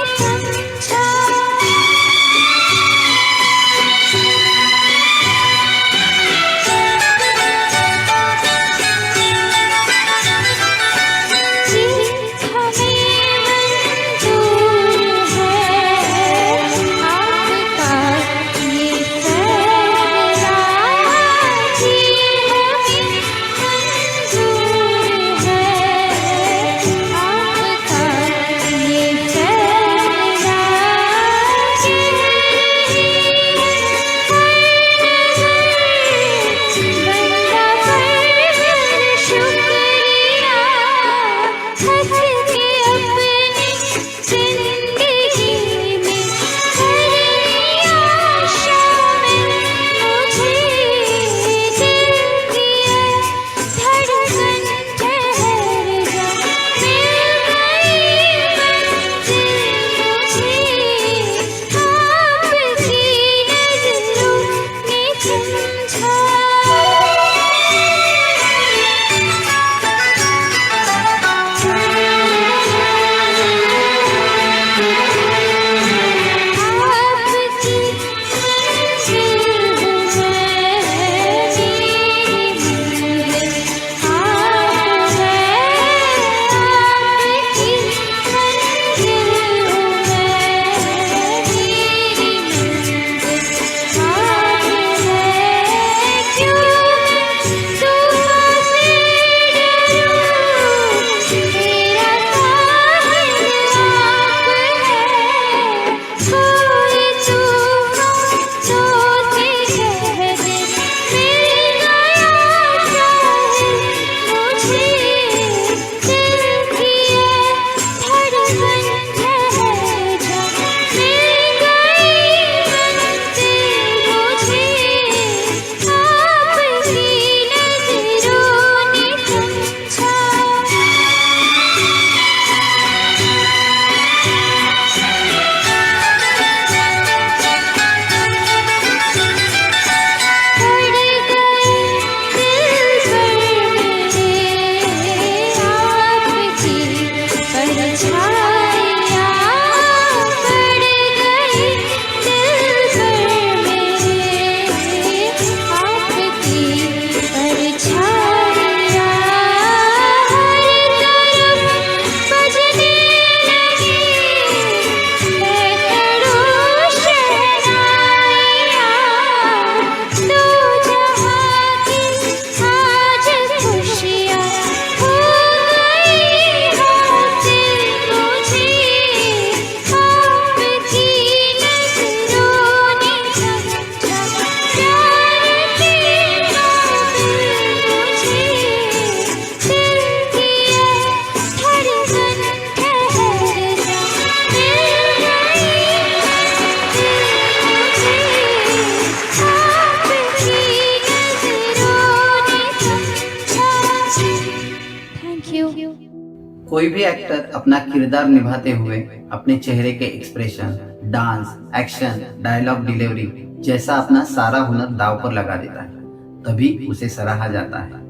कोई भी एक्टर अपना किरदार निभाते हुए अपने चेहरे के expression, dance, action, dialogue delivery जैसा अपना सारा हुनर दांव पर लगा देता है, तभी उसे सराहा जाता है।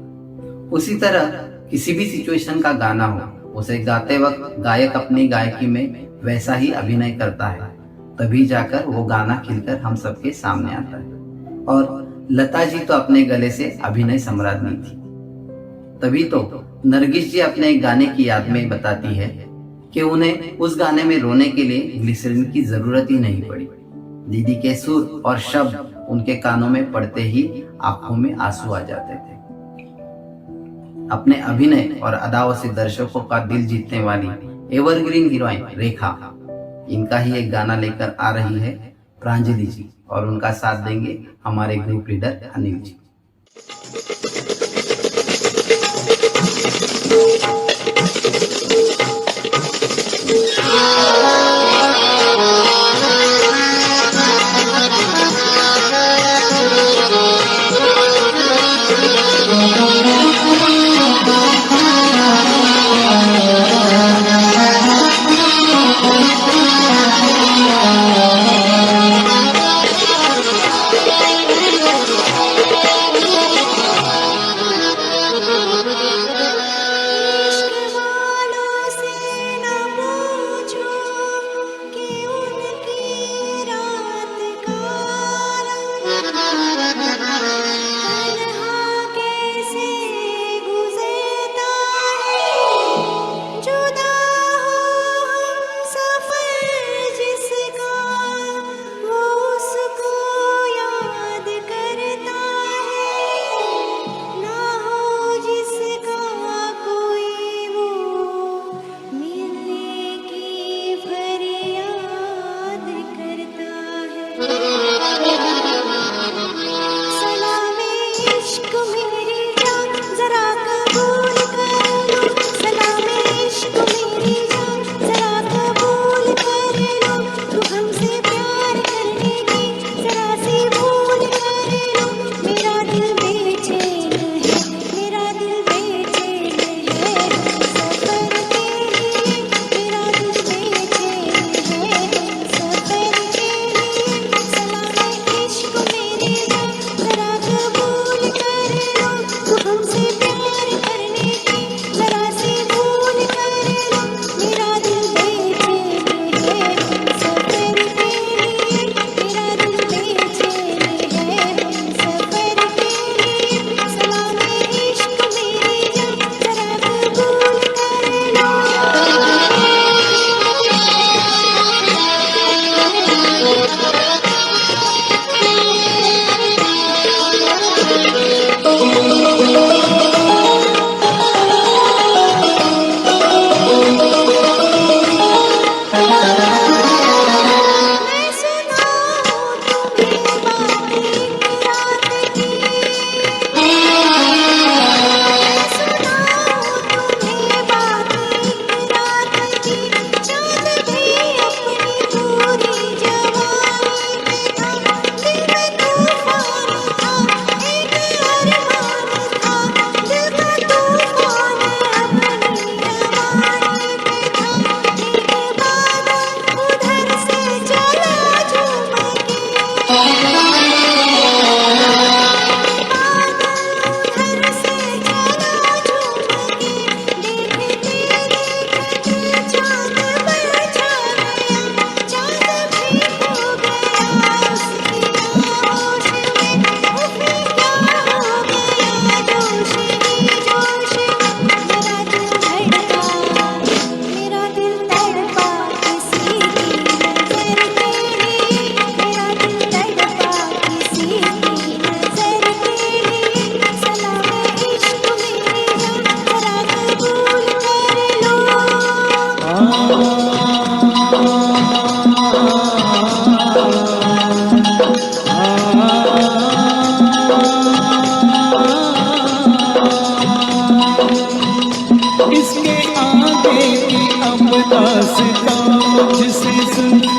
उसी तरह किसी भी सिचुएशन का गाना हो, उसे गाते वक्त गायक अपनी गायकी में वैसा ही अभिनय करता है, तभी जाकर वो गाना खिलकर हम सबके सामने आता है। और लता जी तो अपने गले से अभिनय सम्राज्ञी थी। तभी तो नरगिस जी अपने एक गाने की याद में बताती है कि उन्हें उस गाने में रोने के लिए ग्लिसरीन की जरूरत ही नहीं पड़ी। दीदी के सुर और शब्द उनके कानों में पड़ते ही आंखों में आंसू आ जाते थे। अपने अभिनय और अदाओं से दर्शकों का दिल जीतने वाली एवरग्रीन हीरोइन रेखा, इनका ही एक गाना लेकर आ रही है प्रांजलि जी, और उनका साथ देंगे हमारे ग्रुप लीडर अनिल जी।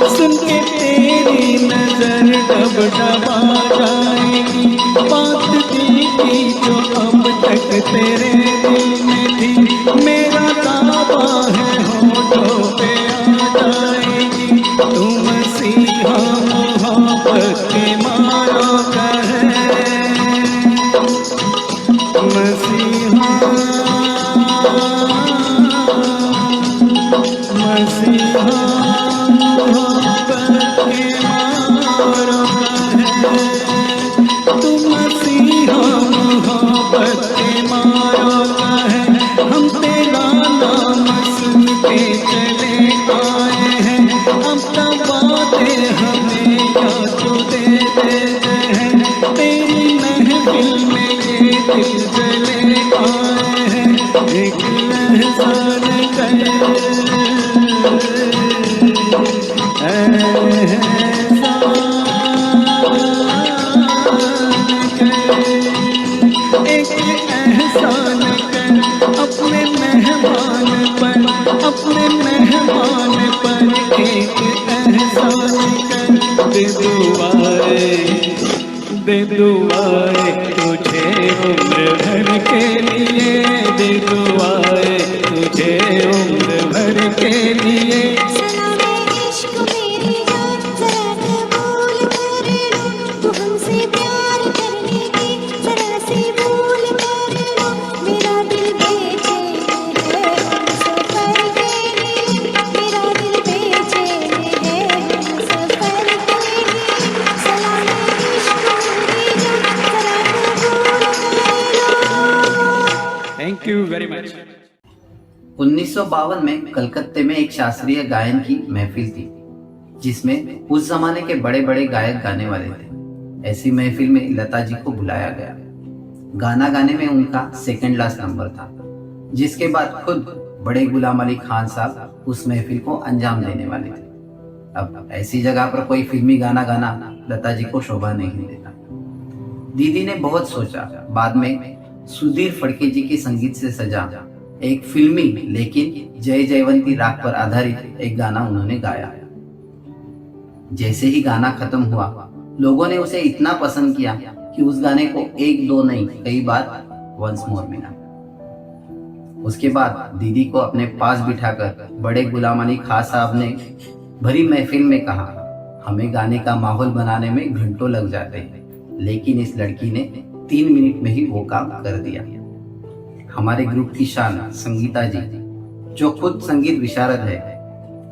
सुन के तेरी नजर डब डबा जाएगी। बात दिल की जो अब तक तेरे दिल में थी, मेरा दावा एक एहसान कर अपने मेहमान पर, अपने मेहमान पर एक एहसान कर। दे दुआएं तुझे उम्र भर के लिए, दे दुआएं तुझे उम्र भर के लिए। सलामे इश्क मेरी जान जरा कबूल कर लो, तू हमसे प्यार करने की जरा सी भूल कर लो। मेरा दिल बेचैन है हम सफर के लिए, मेरा दिल बेचैन है हम सफर के लिए। सलामे इश्क मेरी जान जरा कबूल कर लो। Thank you very much. 1952 में कलकत्ते में एक शास्त्रीय गायन की महफिल थी, जिसमें उस जमाने के बड़े बड़े गायक गाने वाले थे। ऐसी महफिल में लता जी को बुलाया गया। गाना गाने में उनका सेकंड लास्ट नंबर था, जिसके बाद खुद बड़े गुलाम अली खान साहब उस महफिल को अंजाम देने वाले थे। अब ऐसी जगह पर कोई फिल्मी गाना गाना लता जी को शोभा नहीं देता। दीदी ने बहुत सोचा, बाद में सुधीर फड़के जी के संगीत से सजा एक फिल्मी लेकिन जय जयवंती राग पर आधारित एक गाना उन्होंने गाया। जैसे ही गाना खत्म हुआ, लोगों ने उसे इतना पसंद किया कि उस गाने को एक दो नहीं कई बार वंस मोर मिला। उसके बाद दीदी को अपने पास बिठाकर बड़े गुलाम अली खान साहब ने भरी महफिल में कहा, हमें गाने का माहौल बनाने में घंटों लग जाते हैं, लेकिन इस लड़की ने 3 मिनट में ही वो काम कर दिया। हमारे ग्रुप की शान संगीता जी, जो खुद संगीत विशारद है,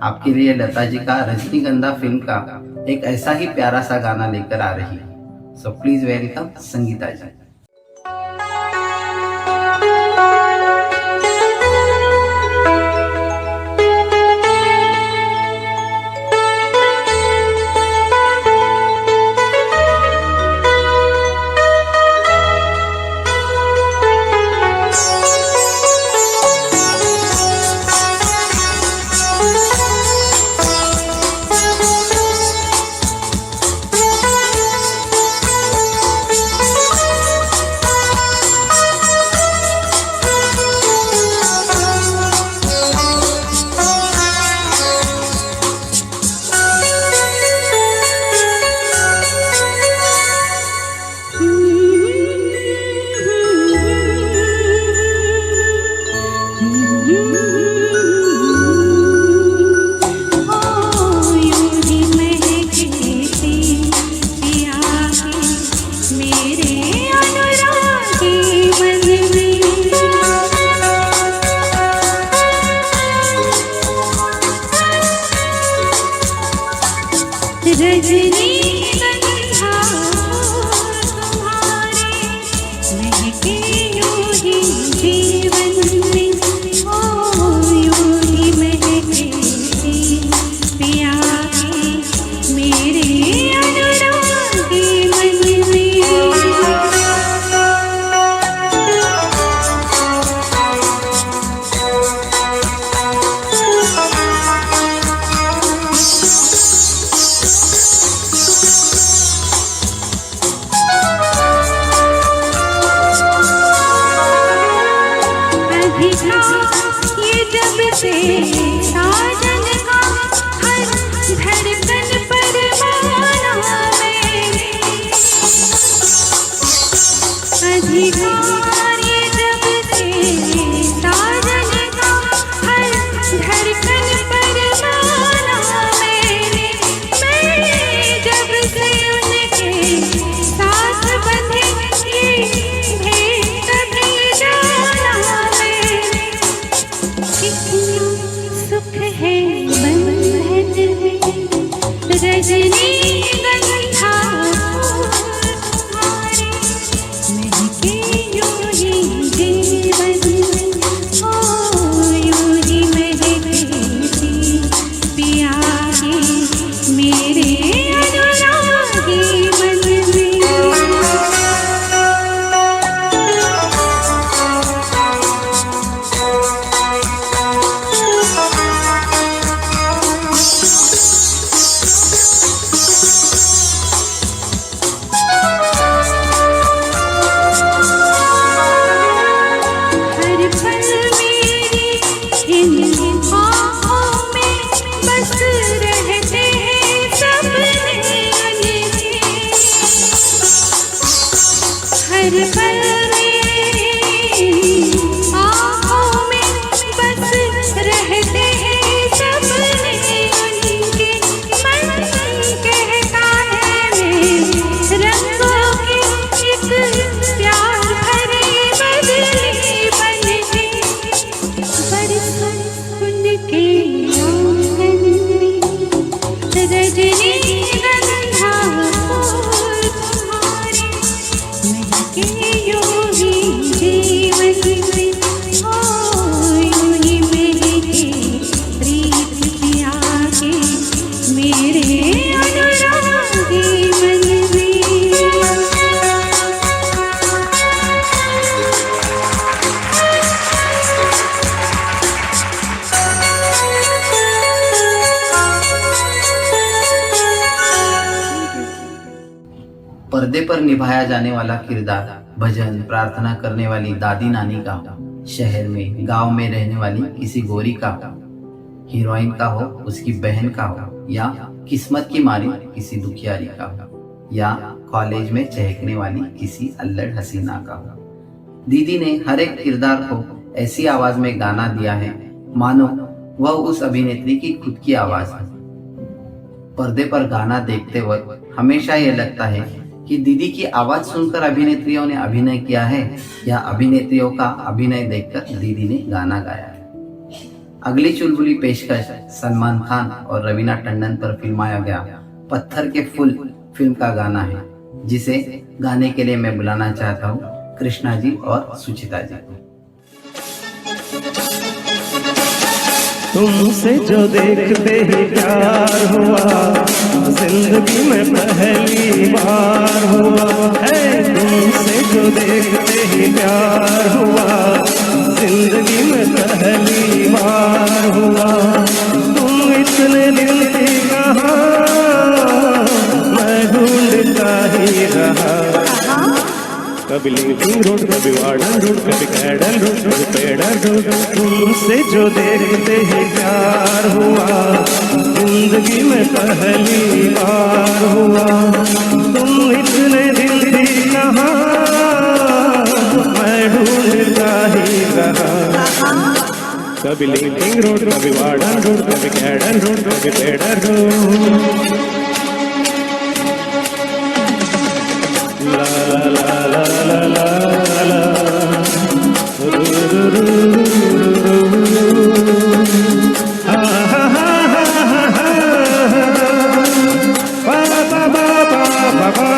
आपके लिए लता जी का रजनीगंधा फिल्म का एक ऐसा ही प्यारा सा गाना लेकर आ रही है। सो प्लीज वेलकम संगीता जी। सजने गंधा फूल तुम्हारे महके यूं ही जीवन में, ओ यूं ही महके प्रीत पिया के मेरे अनुरागी मन में। पर्दे पर निभाया जाने वाला किरदार भजन प्रार्थना करने वाली दादी नानी का हो, शहर में गांव में रहने वाली किसी गोरी का हो, हीरोइन का हो उसकी बहन का हो, या किस्मत की मारी किसी दुखियारी का हो, या कॉलेज में चहकने वाली किसी अल्लड़ हसीना का हो। दीदी ने हर एक किरदार को ऐसी आवाज में गाना दिया है मानो वह उस अभिनेत्री की खुद की आवाज है। पर्दे पर गाना देखते वक्त हमेशा यह लगता है कि दीदी की आवाज सुनकर अभिनेत्रियों ने अभिनय किया है या अभिनेत्रियों का अभिनय देखकर दीदी ने गाना गाया है। अगली चुलबुली पेशकश सलमान खान और रवीना टंडन पर फिल्माया गया पत्थर के फूल फिल्म का गाना है, जिसे गाने के लिए मैं बुलाना चाहता हूँ कृष्णा जी और सुचिता जी को। तुमसे जो देखते ही प्यार हुआ, जिंदगी में पहली बार हुआ है। तुमसे जो देखते ही प्यार हुआ, जिंदगी में पहली बार हुआ। तुम इतने दिन थी कहाँ, मैं ढूंढता ही रहा। कभी लिंकिंग रोड, कभी वार्डन रोड, कभी कैडन रोड, कभी पेडन रोड। तुमसे जो देखते ही प्यार हुआ, जिंदगी में पहली बार हुआ। तुम इतने दिन थी कहाँ, मैं ढूंढता ही रहा। कभी लिंकिंग रोड, कभी वार्डन रोड, कभी कैडन रोड, कभी पेडन road. La la la la la la la ha ha ha ha ba ba ba ba ba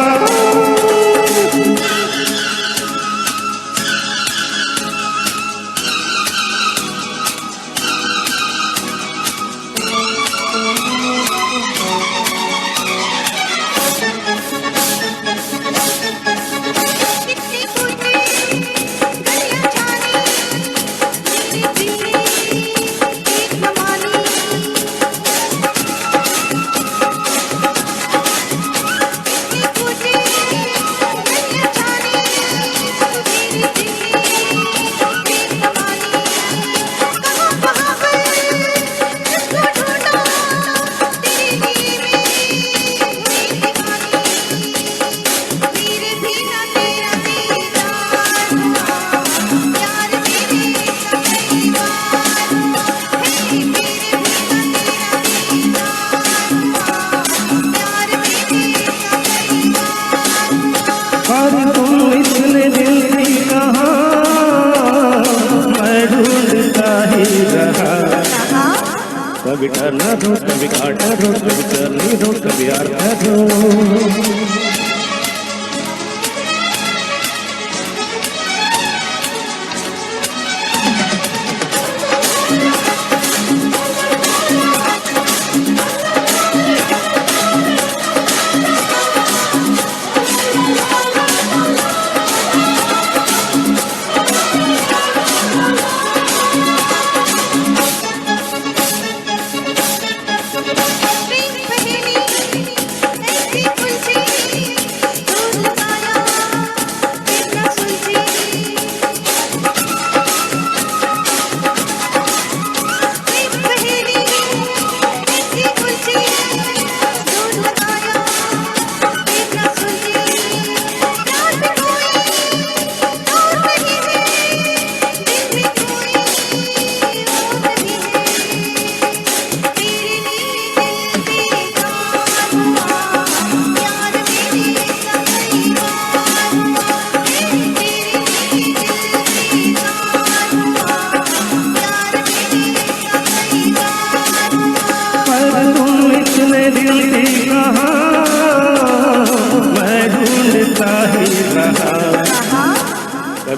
कभी टर्नर रोड, कभी कार्टर रोड, कभी चर्नी रोड, कभी आर्थर रोड। प्रेम पहेली ऐसी उलझी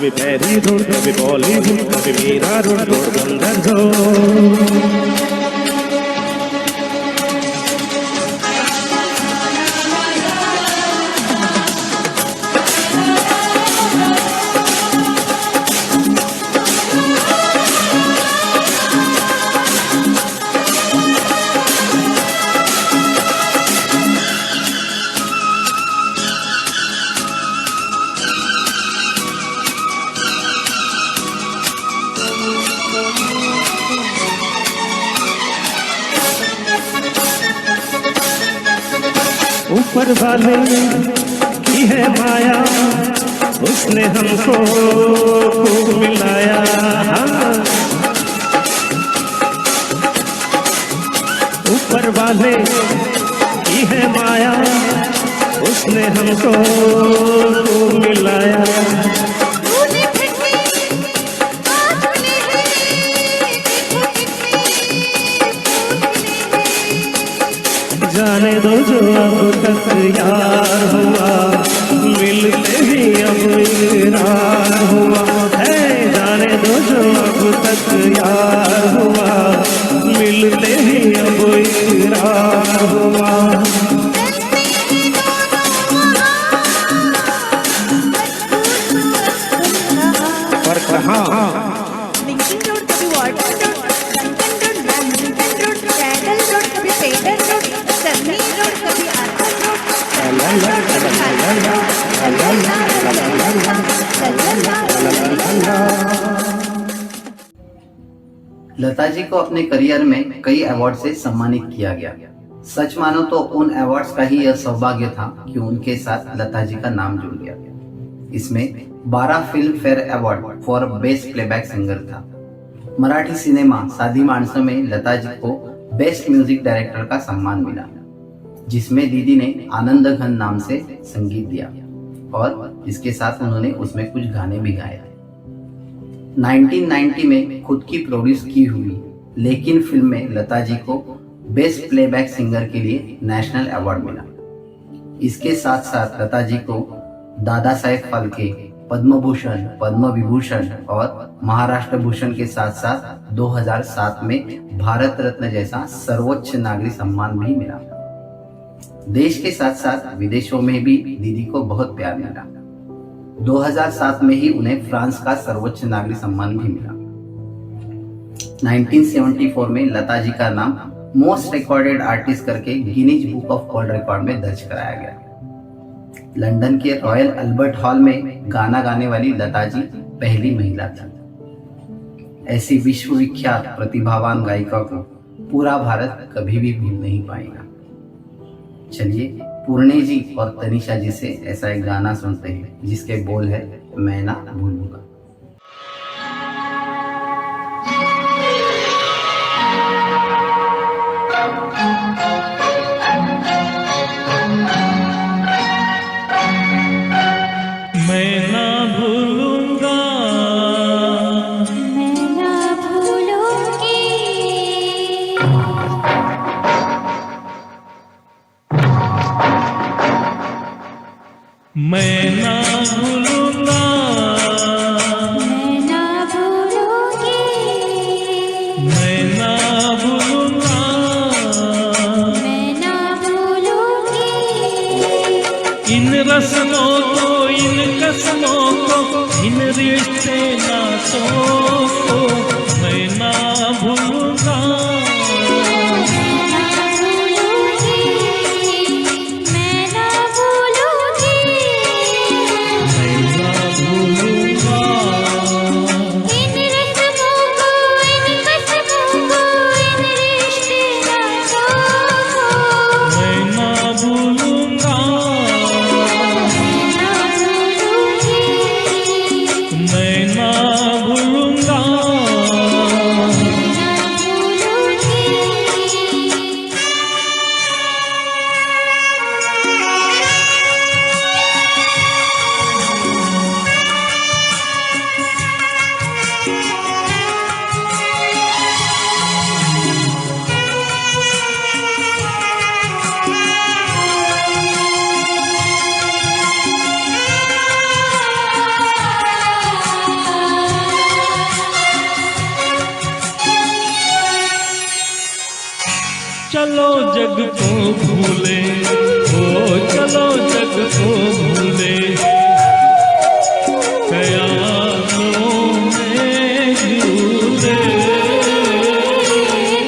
कभी पैरी रोड, कभी बॉलीवुड, कभी मीरा रोड, बंदर रोड। ऊपर वाले की है माया, उसने हमको खूब मिलाया। ऊपर वाले की है माया, उसने हमको खूब मिलाया। भूले भटके आज मिले हैं, देखो कितने फूल खिले हैं। जाने दो जो अब तक यार हुआ, मिलते ही अब इकरार हुआ है। जाने दो जो अब तक यार हुआ, मिलते ही अब इकरार हुआ। पर कहाँ लिंकिंग रोड, कभी water road, Konkan road, badminton road, पैदल रोड, कभी पेडर रोड, सरनी रोड, कभी आर्थर रोड, लता जी को अपने करियर में कई अवार्ड से सम्मानित किया गया। सच मानो तो उन अवार्ड्स का ही यह सौभाग्य था कि उनके साथ लता जी का नाम जुड़ गया। इसमें 12 film fair award for best playback singer था। मराठी सिनेमा साधी माणसं में लता जी को बेस्ट म्यूजिक डायरेक्टर का सम्मान मिला, जिसमें दीदी ने आनंद घन नाम से संगीत दिया और इसके साथ उन्होंने उसमें कुछ गाने भी गाए। 1990 में खुद की प्रोड्यूस की हुई लेकिन फिल्म में लता जी को बेस्ट प्लेबैक सिंगर के लिए नेशनल अवार्ड मिला। इसके साथ साथ लता जी को दादा साहेब फाल्के, पद्म भूषण, पद्म विभूषण और महाराष्ट्र भूषण के साथ साथ 2007 में भारत रत्न जैसा सर्वोच्च नागरिक सम्मान भी मिला। देश के साथ साथ विदेशों में भी दीदी को बहुत प्यार मिला। 2007 में ही उन्हें फ्रांस का सर्वोच्च नागरिक सम्मान भी मिला। 1974 में लता जी का नाम मोस्ट रिकॉर्डेड आर्टिस्ट करके Guinness book of world record में दर्ज कराया गया। लंदन के रॉयल अल्बर्ट हॉल में गाना गाने वाली लता जी पहली महिला थी। ऐसी विश्वविख्यात प्रतिभावान गायिका को पूरा भारत कभी भी भूल नहीं पाएगा। चलिए पूर्णे जी और तनिषा जी से ऐसा एक गाना सुनते हैं जिसके बोल है मैं ना भूलूंगा। मैं ना भूलूंगा, मैं ना भूलूंगी, मैं ना भूलूंगा, मैं ना भूलूंगी, मैं ना भूलूंगा, मैं ना भूलूंगी। इन रस्मों को, इन कसमों को, इन रिश्ते नातों को मैं ना भूलूंगा, मैं ना भूलूंगी, मैं ना भूलूंगा, इन रस्मों को, इन कसमों को, इन रिश्ते नातों को। मैं ना भूलूंगा, मैं ना भूलूंगा, चलो जग को भूले, ओ चलो जग को भूले, ख्यालों में झूले।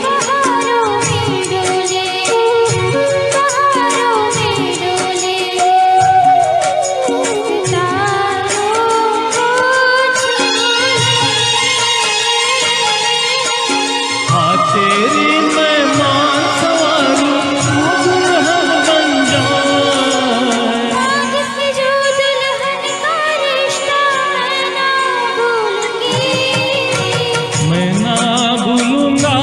बहारों में डोले, बहारों में डोले, सितारों को छूले। हाँ तेरी मैं मान सवारूं, तू दुल्हन बन जाए। आज से जो दुल्हन का रिश्ता मैं ना भूलूंगी, मैं ना भूलूंगा,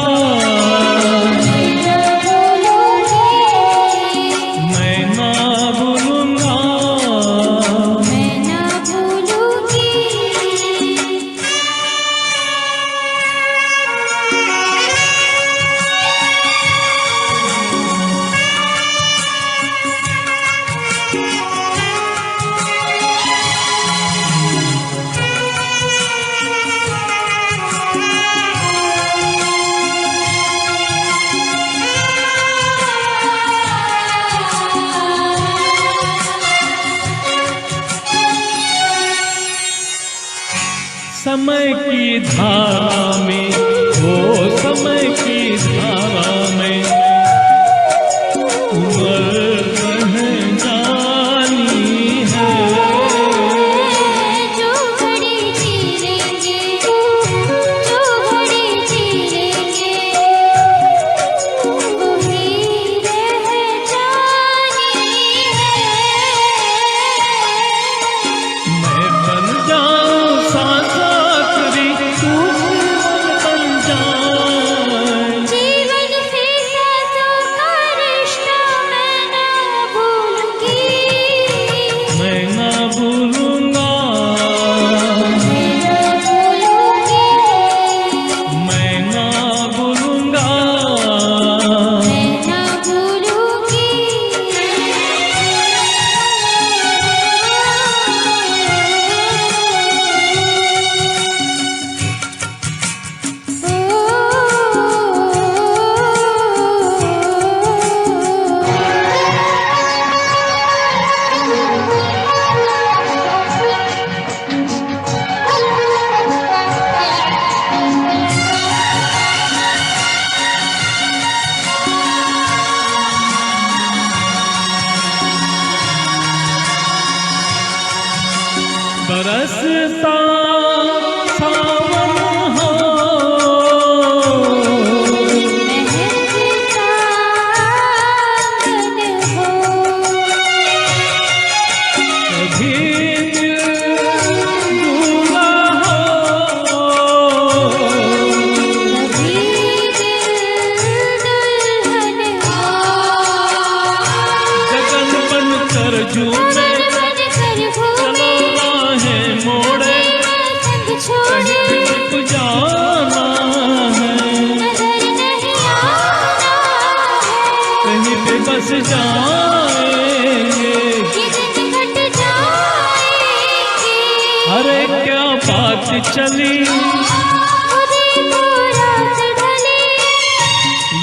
मैं ना भूलूंगी, मैं ना भूलूंगा। मैं ना भूलूंगी। समय की धारा में, वो समय की धारा में उम्र बह जानी है। जो घड़ी जी लेंगे, जो घड़ी जी लेंगे, वही रह जानी है। मैं बन जाऊं सांसा करी, तू जीवन बन जाए। जीवन से सांसों का रिश्ता मैं ना भूलूंगी, मैं ना भूलूंगा, मैं ना भूलूंगी, मैं ना भूलूंगा। मैं ना भूलूंगी। बरसता सावन हो, महकता आंगन हो, कभी दिल दूल्हा हो, कभी दिल दुल्हन हो। गगन बन कर झूमे, मन कर घूमे, चलो राहें मोड़े, संग छोड़े, कहीं छिप जाना है, नजर नहीं आना है। कहीं पे बस जाएंगे। ये दिन कट जाएंगे, अरे क्या बात चली, खुदी को रात ढले,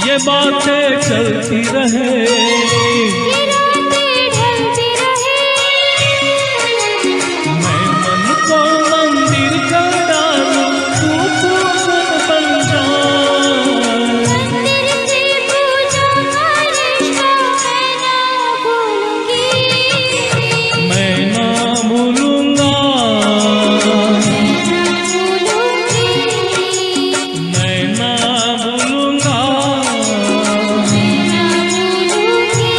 ये बातें चलती रहे। ये रातें ढलती रहे। मैं मन को मंदिर कर डालूं, तू फूल बन जाए। मंदिर से पूजा का रिश्ता मैं ना भूलूंगी, मैं ना भूलूंगा, मैं ना भूलूंगी, मैं ना भूलूंगा। मैं ना भूलूंगी।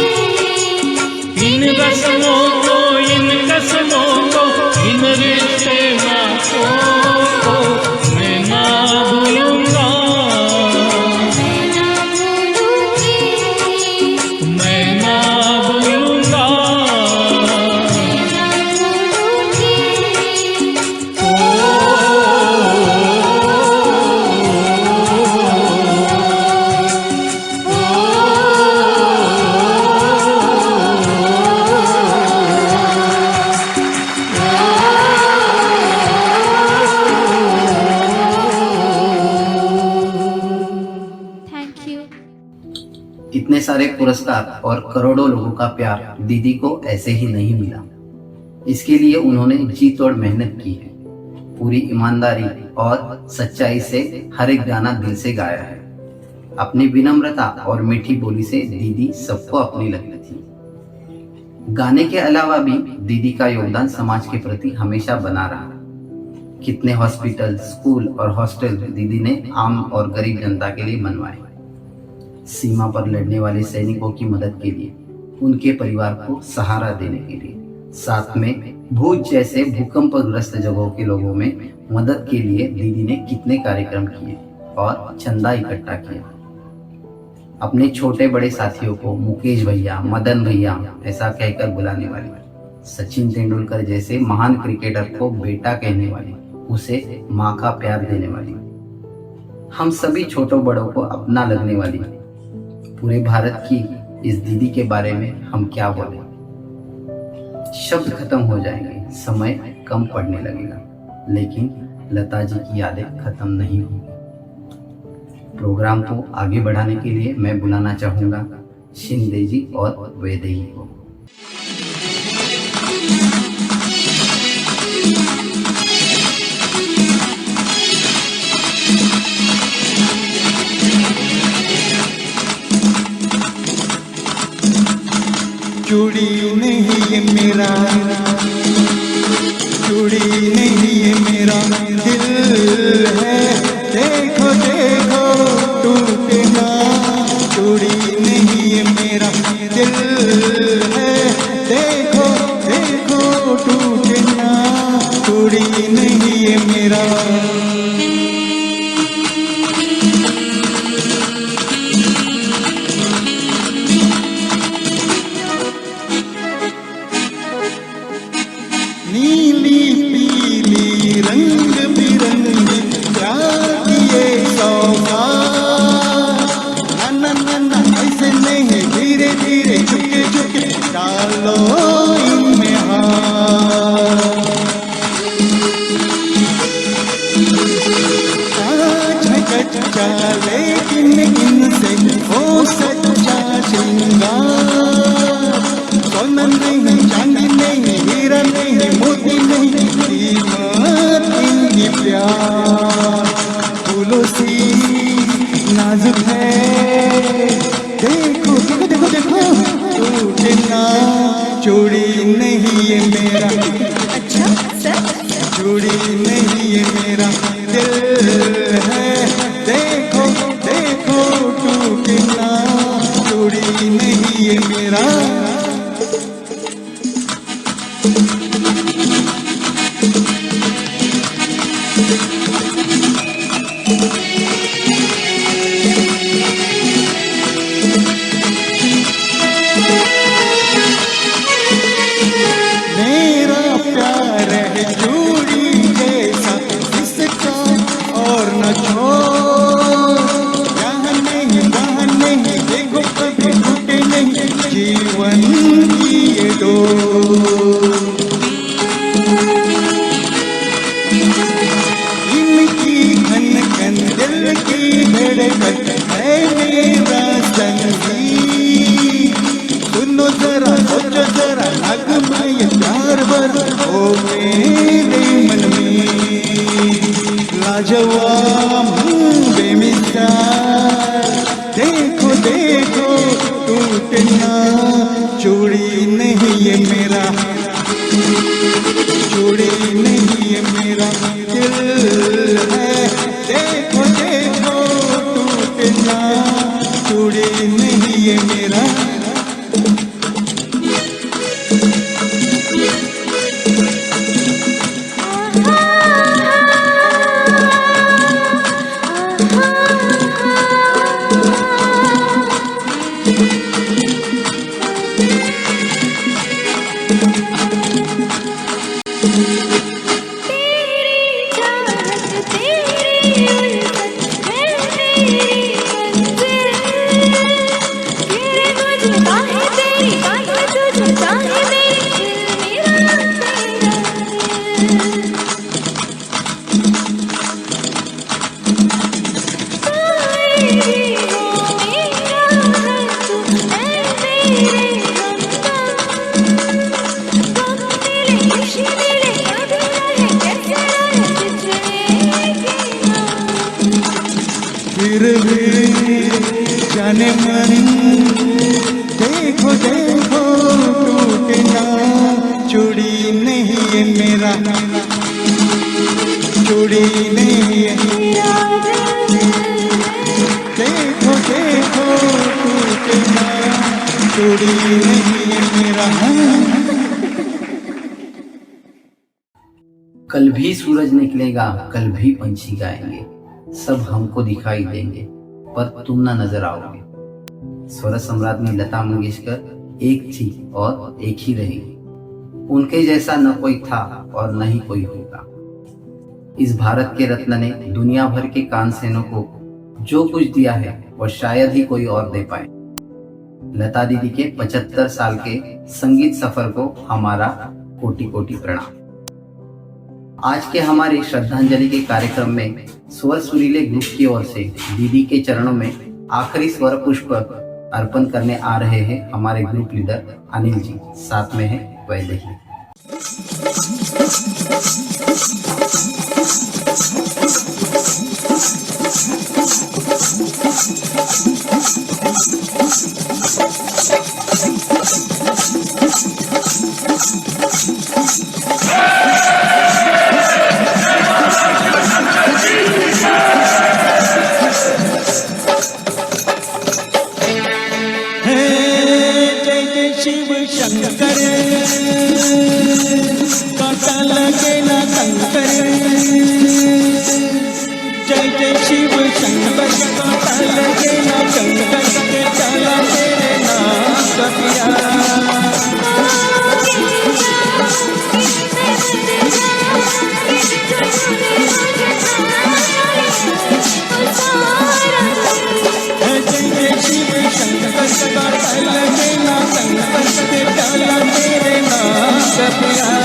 इतने सारे पुरस्कार और करोड़ों लोगों का प्यार दीदी को ऐसे ही नहीं मिला। इसके लिए उन्होंने जी तोड़ मेहनत की है। पूरी ईमानदारी और सच्चाई से हर एक गाना दिल से गाया है। अपनी विनम्रता और मीठी बोली से दीदी सबको अपनी लगती थी। गाने के अलावा भी दीदी का योगदान समाज के प्रति हमेशा बना रहा। कितने हॉस्पिटल, स्कूल और हॉस्टल दीदी ने आम और गरीब जनता के लिए बनवाए। सीमा पर लड़ने वाले सैनिकों की मदद के लिए, उनके परिवार को सहारा देने के लिए, साथ में भूज जैसे भूकंपग्रस्त जगहों के लोगों में मदद के लिए दीदी ने कितने कार्यक्रम किए और चंदा इकट्ठा किया। अपने छोटे बड़े साथियों को मुकेश भैया, मदन भैया ऐसा कहकर बुलाने वाली, सचिन तेंदुलकर जैसे महान क्रिकेटर को बेटा कहने वाली, उसे माँ का प्यार देने वाली, हम सभी छोटों बड़ों को अपना लगने वाली, पूरे भारत की इस दीदी के बारे में हम क्या बोले। शब्द खत्म हो जाएंगे, समय कम पड़ने लगेगा, लेकिन लता जी की यादें खत्म नहीं होंगी। प्रोग्राम को आगे बढ़ाने के लिए मैं बुलाना चाहूंगा शिंदे जी और वैदेही को। चूड़ी नहीं ये मेरा, चूड़ी नहीं ये मेरा दिल है, देखो देखो टूटे ना। चूड़ी नहीं ये मेरा दिल है, देखो देखो टूटे ना। चूड़ी नहीं ये मेरा। नीली पीली रंग बिरंगी प्यार की ये सौगात, ना ना ना ऐसे नहीं, धीरे धीरे झुके झुके डालो इनमें हाथ। कच्चा लेकिन इनसे हो सच्चा श्रृंगार। सोना नहीं, चांदी नहीं, हीरा नहीं, मोती नहीं, कीमत इनकी प्यार। फूलों सी नाजुक है, देखो देखो देखो देखो टूटे ना। चूड़ी नहीं ये मेरा, अच्छा सर, चूड़ी नहीं ये मेरा दिल है, देखो देखो टूटे ना। चूड़ी नहीं ये मेरा। मेरा प्यार है चूड़ी जैसा, इसका और न छोड़। यहाँ नहीं वहाँ नहीं, देखो कभी टूटे नहीं जीवन की ये डोर। इनकी खन खन दिल की धड़कन है मेरा संगीत। सुनो जरा, सोचो जरा, नगमा ये प्यार भर हो मेरे मन में। लाजवाब बेमिसाल, देखो देखो टूटे ना। चूड़ी नहीं ये मेरा, चूड़ी नहीं ये मेरा दिल है, देखो देखो टूटे ना। चूड़ी नहीं ये मेरा। जाने मन देखो देखो टूटे ना चूड़ी नहीं है मेरा चूड़ी नहीं है देखो देखो टूटे ना चूड़ी नहीं है मेरा कल भी सूरज निकलेगा, कल भी पंछी गाएंगे, सब हमको दिखाई देंगे पर तुम ना नजर आओगे। स्वर सम्राज्ञी लता मंगेशकर एक थी और एक ही रहेगी। उनके जैसा न कोई था और न ही कोई होगा। इस भारत के रत्न ने दुनिया भर के कानसेनों को जो कुछ दिया है वो शायद ही कोई और दे पाए। लता दीदी के 75 साल के संगीत सफर को हमारा कोटि कोटि प्रणाम। आज के हमारे श्रद्धांजलि के कार्यक्रम में स्वर सुरीले ग्रुप की ओर से दीदी के चरणों में आखिरी स्वर पुष्प अर्पण करने आ रहे हैं हमारे ग्रुप लीडर अनिल जी, साथ में है वैदेही। शिव शंकर काटा लगे ना कंकर जय जय शिव शंकर काटा लगे ना कंकर के चला तेरे नाम का प्यार जय जय शिव शंकर काटा लगे ना कंकर के चला तेरे नाम का प्यार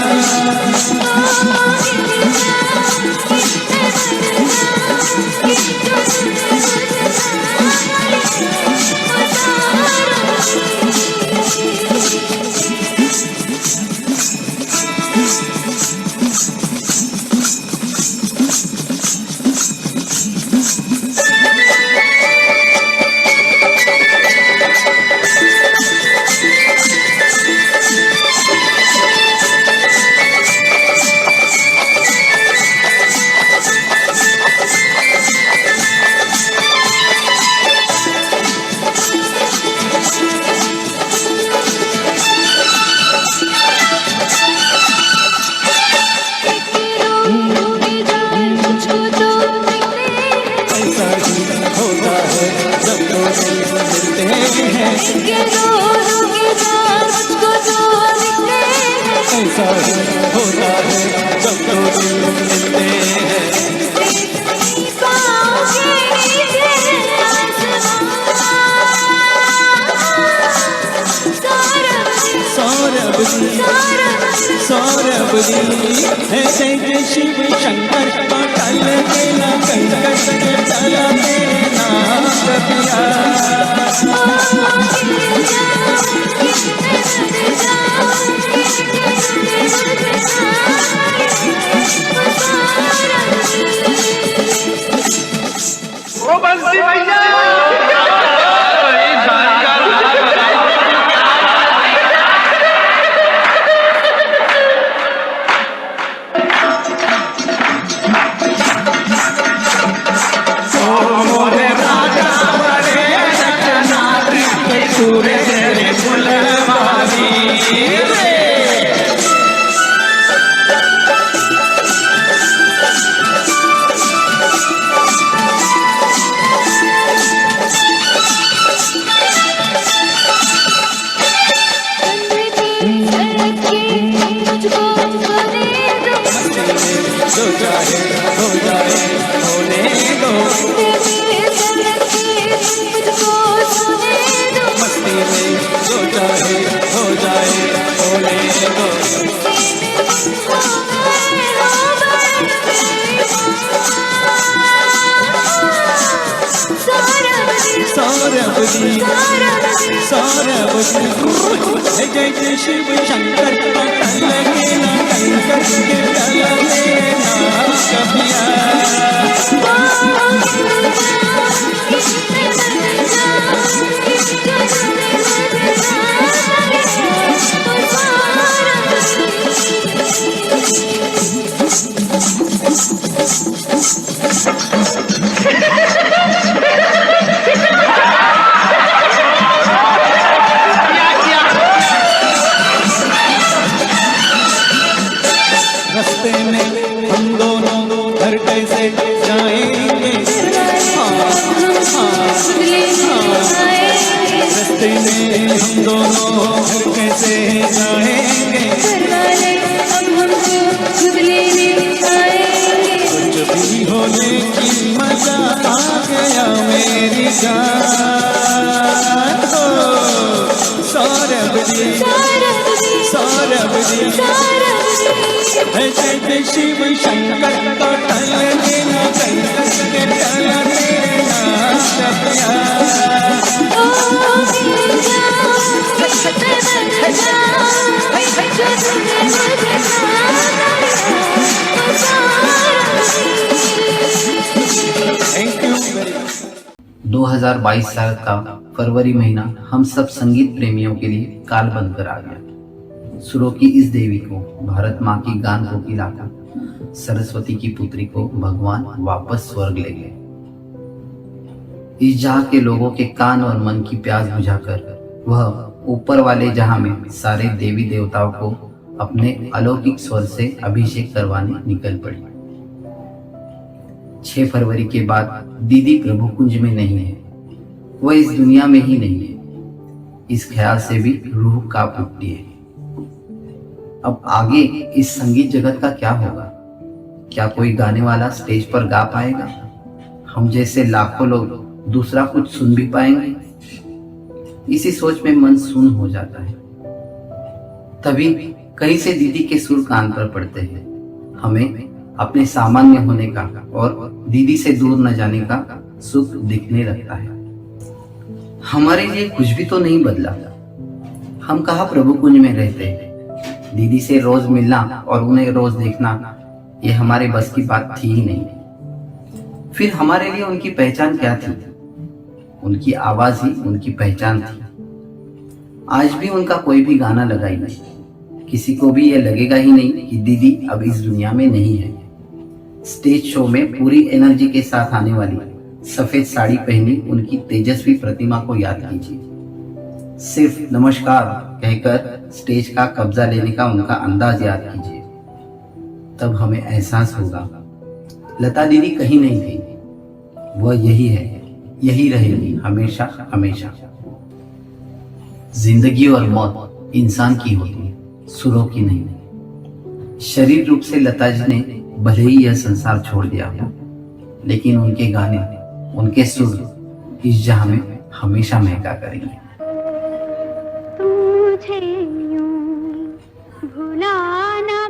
ऐसा होता है जब दो दिल मिलते हैं सौरभ दी है जय जय शिव शंकर काटा लगे ना कंकर के चला तेरे नाम का प्यार ओ बंसी भैया जो चाहे हो जाए होने दो मस्ती में जो चाहे हो जाए होने दो सौरभ दी जय जय शिव शंकर काटा लगे ना कंकर के चला तेरे नाम का प्यार सारवली है जय जय शिव शंकर का टल गेला कंकर के टल तेरे नाम का प्यार थैंक यू वेरी मच। 2022 साल का फरवरी महीना हम सब संगीत प्रेमियों के लिए काल बनकर आ गया। सुरों की इस देवी को, भारत माँ की गान कोकिला को, सरस्वती की पुत्री को भगवान वापस स्वर्ग ले गए। इस जहां के लोगों के कान और मन की प्यास बुझाकर वह ऊपर वाले जहां में सारे देवी देवताओं को अपने अलौकिक स्वर से अभिषेक करवाने निकल पड़ी। 6 फरवरी के बाद दीदी प्रभु कुंज में नहीं है, वह इस दुनिया में ही नहीं है। इस ख्याल से भी रूह कांप उठती है। अब आगे इस संगीत जगत का क्या होगा? क्या कोई गाने वाला स्टेज पर गा पाएगा? हम जैसे लाखों लोग दूसरा कुछ सुन भी पाएंगे? इसी सोच में मन सुन्न हो जाता है। तभी कहीं से दीदी के सुर कान पर पड़ते हैं। हमें अपने सामान्य होने का और दीदी से दूर न जाने का सुख दिखने लगता है। हमारे लिए कुछ भी तो नहीं बदला। हम कहाँ प्रभु कुंज में रहते हैं। दीदी से रोज मिलना और उन्हें रोज देखना ये हमारे बस की बात थी ही नहीं। फिर हमारे लिए उनकी पहचान क्या थी? उनकी आवाज ही उनकी पहचान थी। आज भी उनका कोई भी गाना लगाइए, किसी को भी यह लगेगा ही नहीं कि दीदी अब इस दुनिया में नहीं है। स्टेज शो में पूरी एनर्जी के साथ आने वाली सफेद साड़ी पहनी उनकी तेजस्वी प्रतिमा को याद कीजिए। सिर्फ नमस्कार कहकर स्टेज का कब्जा लेने का उनका अंदाज याद कीजिए। तब हमें एहसास होगा लता दीदी कहीं नहीं थी, वह यही है, यही रहेगी हमेशा हमेशा। जिंदगी और मौत इंसान की होती है, सुरों की नहीं। शरीर रूप से लता जी ने भले ही यह संसार छोड़ दिया हो, लेकिन उनके गाने, उनके सुर इस जहां में हमेशा महका करेंगे। तुझे यूं भुला ना